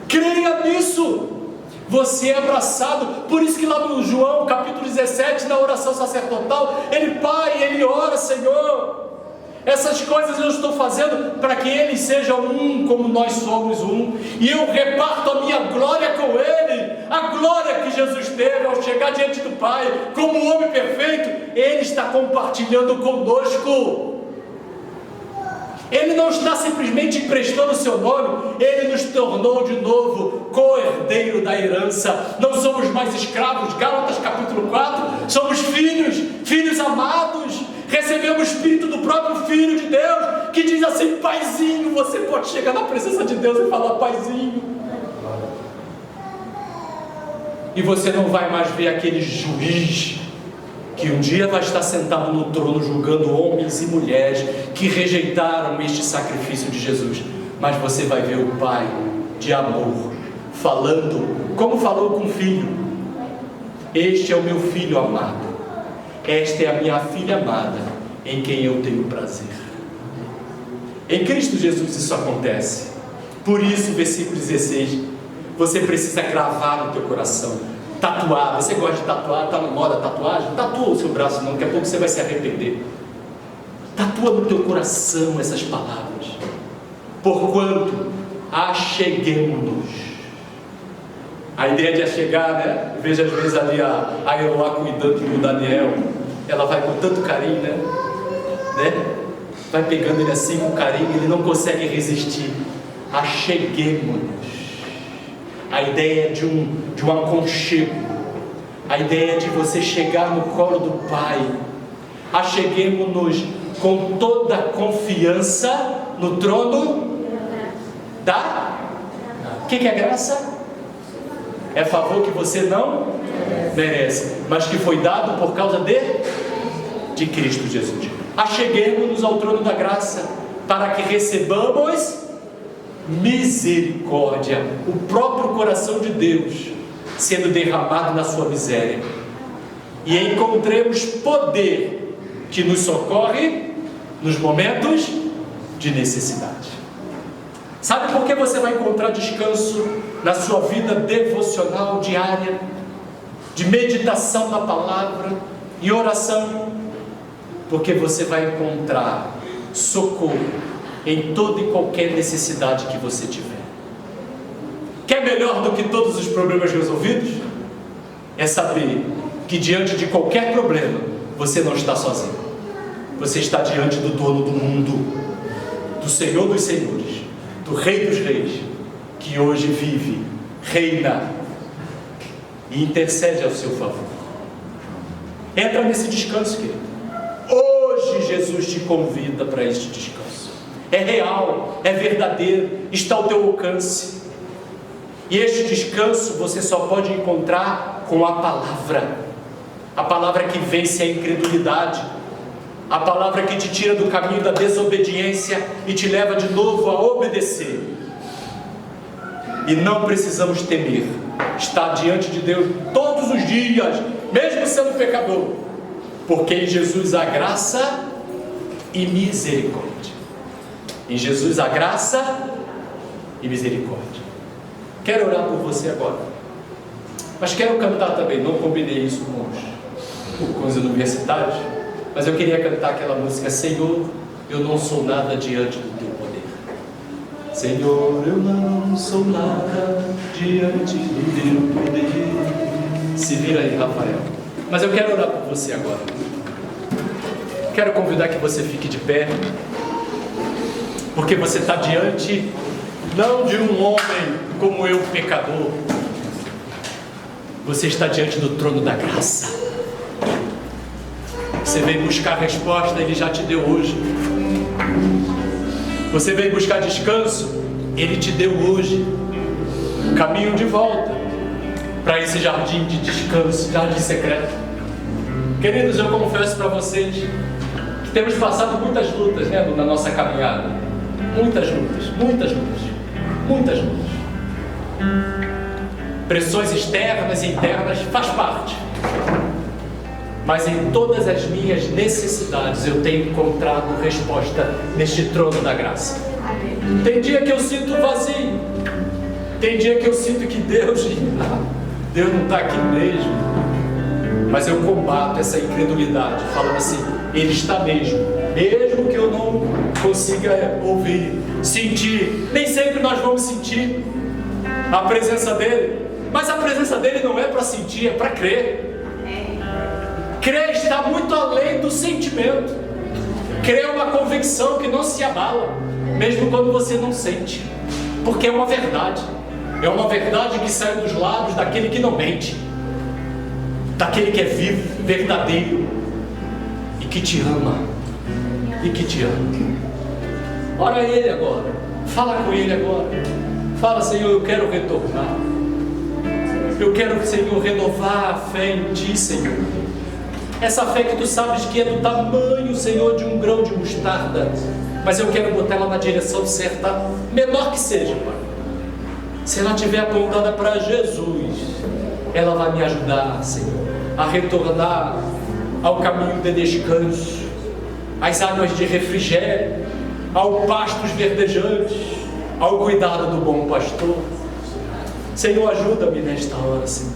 Creia nisso. Você é abraçado. Por isso que lá no João capítulo 17, na oração sacerdotal, ele ora: Senhor, essas coisas eu estou fazendo para que eles sejam um como nós somos um, e eu reparto a minha glória com ele. A glória que Jesus teve ao chegar diante do Pai como um homem perfeito, ele está compartilhando conosco. Ele não está simplesmente emprestando o seu nome, ele nos tornou de novo co-herdeiro da herança. Não somos mais escravos. Gálatas capítulo 4, somos filhos amados. Recebemos o Espírito do próprio Filho de Deus, que diz assim: Paizinho. Você pode chegar na presença de Deus e falar: Paizinho. E você não vai mais ver aquele juiz que um dia vai estar sentado no trono julgando homens e mulheres que rejeitaram este sacrifício de Jesus. Mas você vai ver o Pai de amor falando como falou com o Filho: este é o meu Filho amado, esta é a minha filha amada, em quem eu tenho prazer. Em Cristo Jesus isso acontece. Por isso, versículo 16, você precisa gravar no teu coração, tatuar. Você gosta de tatuar? Está na moda tatuagem? Tatua o seu braço, não, daqui a pouco você vai se arrepender. Tatua no teu coração essas palavras: porquanto acheguemo-nos. A ideia de achegar, né? Eu vejo às vezes ali a Eloá cuidando do Daniel. Ela vai com tanto carinho, né? Vai pegando ele assim com carinho, ele não consegue resistir. Acheguemo-nos. A ideia de um aconchego, a ideia de você chegar no colo do Pai. Acheguemo-nos com toda a confiança no trono da... O que é graça? É favor que você não merece, mas que foi dado por causa de... de Cristo Jesus. Acheguemos-nos ao trono da graça para que recebamos misericórdia, o próprio coração de Deus sendo derramado na sua miséria, e encontremos poder que nos socorre nos momentos de necessidade. Sabe por que você vai encontrar descanso na sua vida devocional diária, de meditação na palavra e oração? Porque você vai encontrar socorro em toda e qualquer necessidade que você tiver. Quer melhor do que todos os problemas resolvidos? É saber que diante de qualquer problema, você não está sozinho. Você está diante do dono do mundo, do Senhor dos Senhores, do Rei dos Reis, que hoje vive, reina e intercede ao seu favor. Entra nesse descanso, querido. Hoje Jesus te convida para este descanso. É real, é verdadeiro, está ao teu alcance. E este descanso você só pode encontrar com a palavra que vence a incredulidade, a palavra que te tira do caminho da desobediência e te leva de novo a obedecer. E não precisamos temer estar diante de Deus todos os dias, mesmo sendo pecador, porque em Jesus há graça e misericórdia. Em Jesus há graça e misericórdia. Quero orar por você agora, mas quero cantar também. Não combinei isso com os universitários, mas eu queria cantar aquela música: Senhor, eu não sou nada diante do teu poder. Senhor, eu não sou nada diante do teu poder. Se vira aí, Rafael. Mas eu quero orar por você agora. Quero convidar que você fique de pé, porque você está diante não de um homem como eu, pecador. Você está diante do trono da graça. Você veio buscar a resposta, Ele já te deu hoje. Você veio buscar descanso, Ele te deu hoje. Caminho de volta para esse jardim de descanso, jardim secreto. Queridos, eu confesso para vocês que temos passado muitas lutas, né, na nossa caminhada. Muitas lutas. Pressões externas e internas, faz parte. Mas em todas as minhas necessidades eu tenho encontrado resposta neste trono da graça. Tem dia que eu sinto vazio, tem dia que eu sinto que Deus não está aqui mesmo, mas eu combato essa incredulidade, falando assim: Ele está mesmo que eu não consiga ouvir, sentir. Nem sempre nós vamos sentir a presença dEle, mas a presença dEle não é para sentir, é para crer. Crer está muito além do sentimento. Crer é uma convicção que não se abala, mesmo quando você não sente, porque é uma verdade. É uma verdade que sai dos lábios daquele que não mente, daquele que é vivo, verdadeiro e que te ama. Ora a Ele agora, fala com Ele agora. Fala: Senhor, eu quero retornar. Eu quero, Senhor, renovar a fé em Ti, Senhor. Essa fé que Tu sabes que é do tamanho, Senhor, de um grão de mostarda, mas eu quero botar ela na direção certa, menor que seja, Pai. Se ela estiver apontada para Jesus, ela vai me ajudar, Senhor, a retornar ao caminho de descanso, às águas de refrigério, ao pastos verdejantes, ao cuidado do bom pastor. Senhor, ajuda-me nesta hora, Senhor.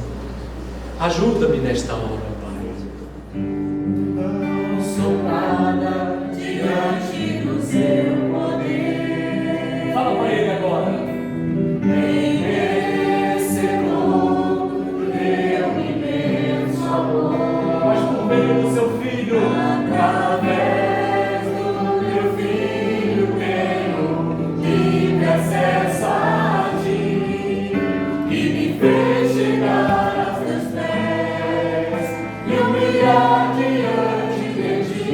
Ajuda-me nesta hora, Pai. Não sou nada diante do seu poder. Fala para Ele agora. Nem merecedor do teu imenso amor, Mas por meio do Seu Filho, através do teu Filho tenho livre acesso a Ti, e me fez chegar aos teus pés e humilhar diante de Ti.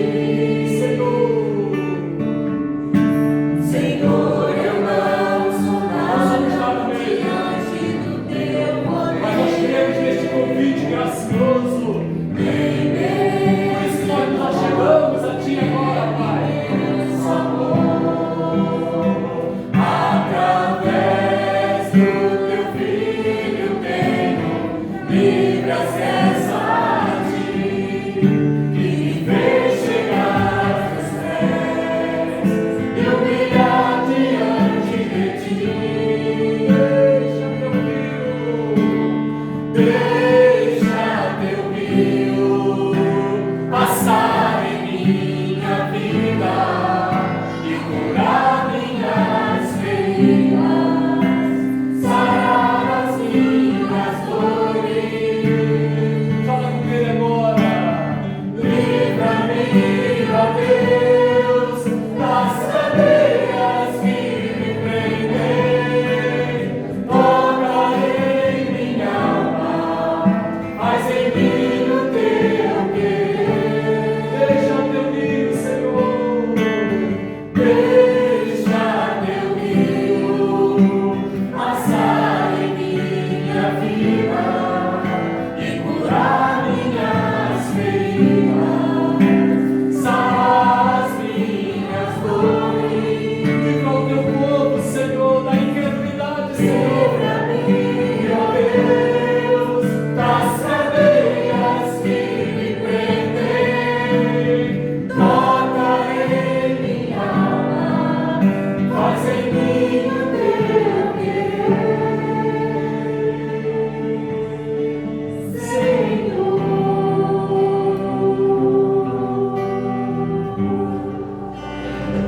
Senhor, eu não sou nada diante do teu mas nós poder. queremos neste convite gracioso. Por isso nós chegamos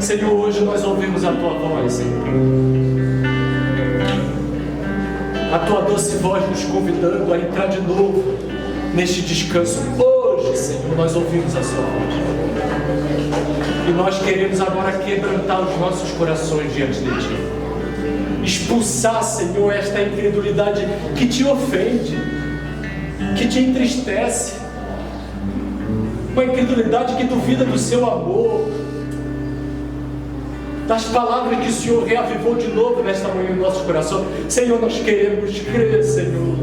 Senhor, hoje nós ouvimos a Tua voz, Senhor. A Tua doce voz nos convidando a entrar de novo neste descanso. Hoje, Senhor, nós ouvimos a Sua voz. E nós queremos agora quebrantar os nossos corações diante de Ti. Expulsar, Senhor, esta incredulidade que Te ofende, que Te entristece. Uma incredulidade que duvida do Seu amor, das palavras que o Senhor reavivou de novo nesta manhã no nosso coração. Senhor, nós queremos crer, Senhor.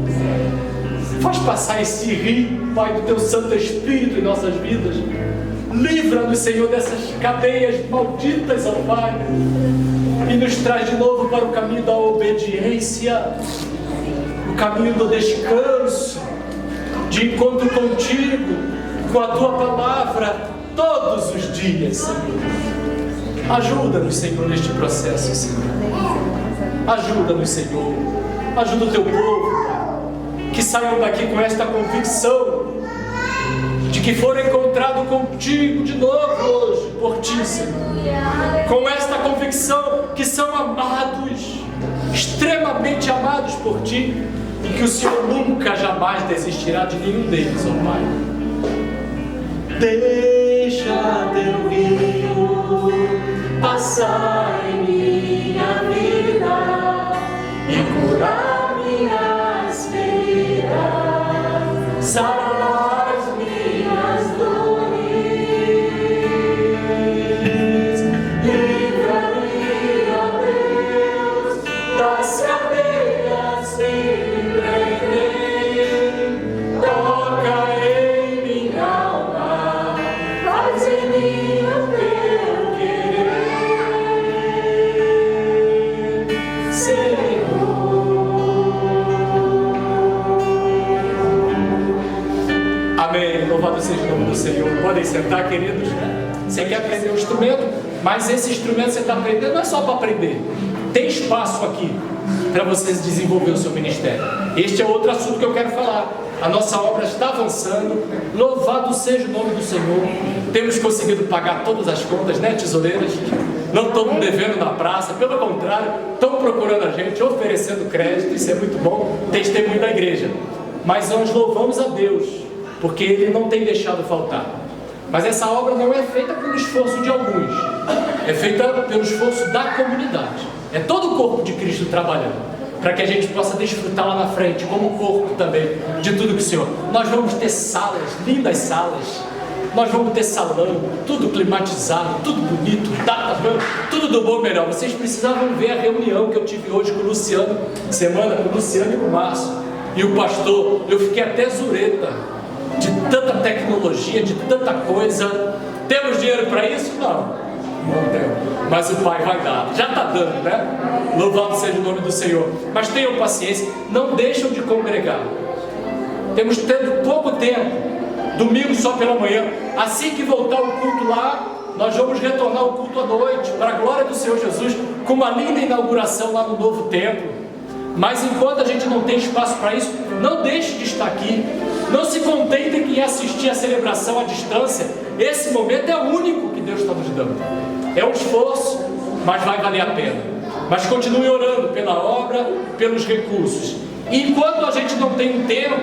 Faz passar esse rio, Pai, do Teu Santo Espírito em nossas vidas. Livra-nos, Senhor, dessas cadeias malditas, ó Pai, e nos traz de novo para o caminho da obediência, o caminho do descanso, de encontro contigo, com a Tua palavra, todos os dias, Senhor. Ajuda-nos, Senhor, neste processo, Senhor. Ajuda-nos, Senhor. Ajuda o Teu povo, Pai, que saiam daqui com esta convicção de que foram encontrados contigo de novo hoje, por Ti, Senhor. Com esta convicção que são amados, extremamente amados por Ti, e que o Senhor nunca, jamais desistirá de nenhum deles, ó Pai. Deixa Teu rio passar em minha vida e curar minhas feridas, sarar as minhas dores. Livra-me, ó Deus, das cadeias que me prendem. Toca em minha alma, faz em mim o Teu querer, Senhor. Amém. Louvado seja o nome do Senhor. Podem sentar, queridos. Você quer aprender um instrumento, mas esse instrumento você está aprendendo não é só para aprender. Tem espaço aqui para você desenvolver o seu ministério. Este é outro assunto que eu quero falar. A nossa obra está avançando. Louvado seja o nome do Senhor. Temos conseguido pagar todas as contas, né, tesoureiras? Não estamos devendo na praça. Pelo contrário, estão procurando a gente, oferecendo crédito. Isso é muito bom. Testemunho da igreja. Mas nós louvamos a Deus, porque Ele não tem deixado faltar. Mas essa obra não é feita pelo esforço de alguns, é feita pelo esforço da comunidade. É todo o corpo de Cristo trabalhando, para que a gente possa desfrutar lá na frente, como corpo também, de tudo que o Senhor. Nós vamos ter salas, lindas salas. Nós vamos ter salão, tudo climatizado, tudo bonito, tudo do bom melhor. Vocês precisavam ver a reunião que eu tive hoje com o Luciano, com o Luciano e com o Márcio. E o pastor, eu fiquei até zureta de tanta tecnologia, de tanta coisa. Temos dinheiro para isso? Não temos. Mas o Pai vai dar. Já está dando, né? Louvado seja o nome do Senhor. Mas tenham paciência, não deixam de congregar. Temos tido pouco tempo. Domingo só pela manhã. Assim que voltar o culto lá, nós vamos retornar o culto à noite, para a glória do Senhor Jesus, com uma linda inauguração lá no novo templo. Mas enquanto a gente não tem espaço para isso, não deixe de estar aqui. Não se contentem em assistir a celebração à distância. Esse momento é o único que Deus está nos dando. É um esforço, mas vai valer a pena. Mas continue orando pela obra, pelos recursos. E enquanto a gente não tem um tempo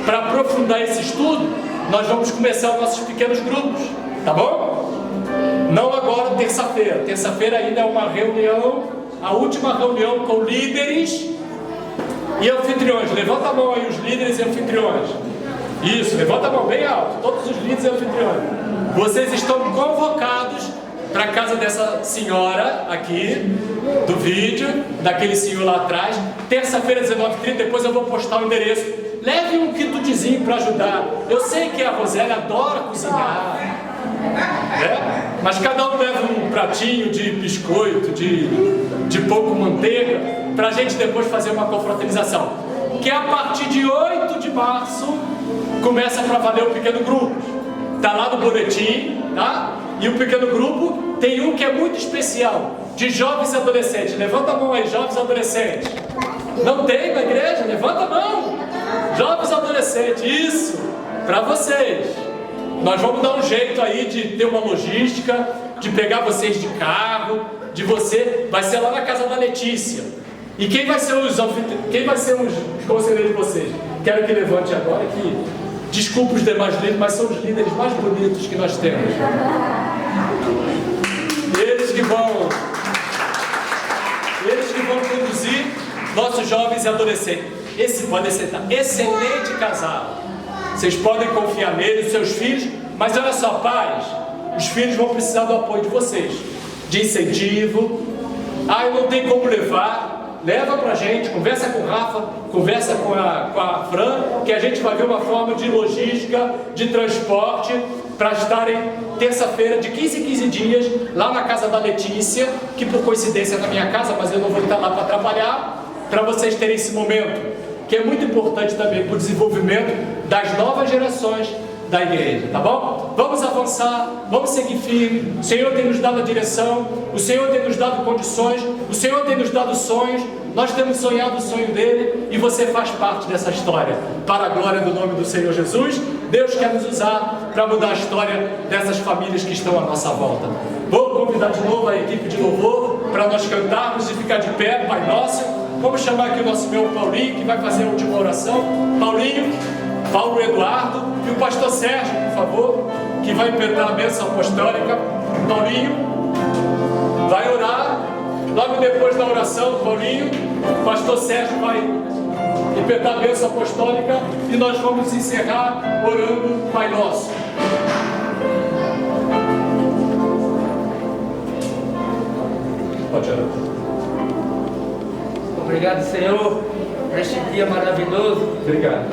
para aprofundar esse estudo, nós vamos começar os nossos pequenos grupos, tá bom? Não agora, terça-feira. Terça-feira ainda é uma reunião, a última reunião com líderes e anfitriões. Levanta a mão aí os líderes e anfitriões. Isso, levanta a mão bem alto, todos os líderes e anfitriões. Vocês estão convocados para a casa dessa senhora aqui, do vídeo, daquele senhor lá atrás. Terça-feira, 19h30, depois eu vou postar o endereço. Leve um quitudezinho para ajudar. Eu sei que a Roseli adora cozinhar, né? Mas cada um leva um pratinho de biscoito, de pouco manteiga, para a gente depois fazer uma confraternização. Que a partir de 8 de março começa para valer o pequeno grupo. Está lá no boletim, tá? E o pequeno grupo tem um que é muito especial, de jovens e adolescentes. Levanta a mão aí, jovens e adolescentes. Não tem na igreja? Levanta a mão. Jovens e adolescentes, isso, para vocês. Nós vamos dar um jeito aí de ter uma logística, de pegar vocês de carro, vai ser lá na casa da Letícia. E quem vai ser os conselheiros de vocês? Quero que levante agora, que desculpa os demais líderes, mas são os líderes mais bonitos que nós temos. Eles que vão conduzir nossos jovens e adolescentes. Esse pode ser excelente casal. Vocês podem confiar neles, seus filhos, mas olha só, pais, os filhos vão precisar do apoio de vocês, de incentivo. Eu não tem como levar, leva pra gente, conversa com o Rafa, conversa com a Fran, que a gente vai ver uma forma de logística, de transporte, para estarem terça-feira, de 15 em 15 dias, lá na casa da Letícia, que por coincidência é na minha casa, mas eu não vou estar lá para trabalhar, para vocês terem esse momento, que é muito importante também para o desenvolvimento das novas gerações da igreja, tá bom? Vamos avançar, vamos seguir firme. O Senhor tem nos dado a direção, o Senhor tem nos dado condições, o Senhor tem nos dado sonhos. Nós temos sonhado o sonho dele e você faz parte dessa história. Para a glória do nome do Senhor Jesus, Deus quer nos usar para mudar a história dessas famílias que estão à nossa volta. Vou convidar de novo a equipe de louvor para nós cantarmos e ficar de pé, Pai Nosso. Vamos chamar aqui o nosso meu Paulinho, que vai fazer a última oração. Paulinho, Paulo Eduardo e o pastor Sérgio, por favor, que vai impetrar a bênção apostólica. Paulinho vai orar. Logo depois da oração do Paulinho, o pastor Sérgio vai impetrar a bênção apostólica e nós vamos encerrar orando Pai Nosso. Pode orar. Obrigado, Senhor, por este dia maravilhoso. Obrigado.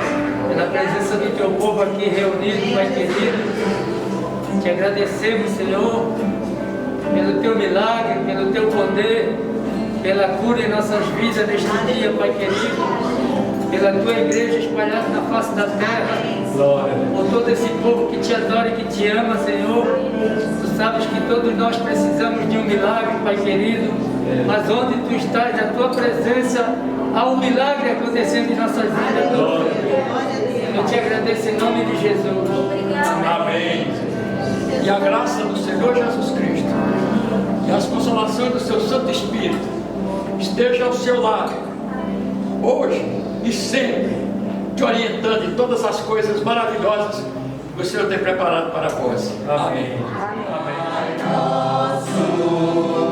Pela presença do Teu povo aqui reunido, Pai querido. Te agradecemos, Senhor, pelo Teu milagre, pelo Teu poder, pela cura em nossas vidas neste dia, Pai querido, pela Tua igreja espalhada na face da terra, Glória. por todo esse povo que Te adora e que Te ama, Senhor. Tu sabes que todos nós precisamos de um milagre, Pai querido, mas onde Tu estás, na Tua presença, há um milagre acontecendo em nossas vidas. Glória. Eu Te agradeço em nome de Jesus. Amém. E a graça do Senhor Jesus Cristo e as consolações do seu Santo Espírito esteja ao seu lado, hoje e sempre, te orientando em todas as coisas maravilhosas que o Senhor tem preparado para vós. Amém. Amém.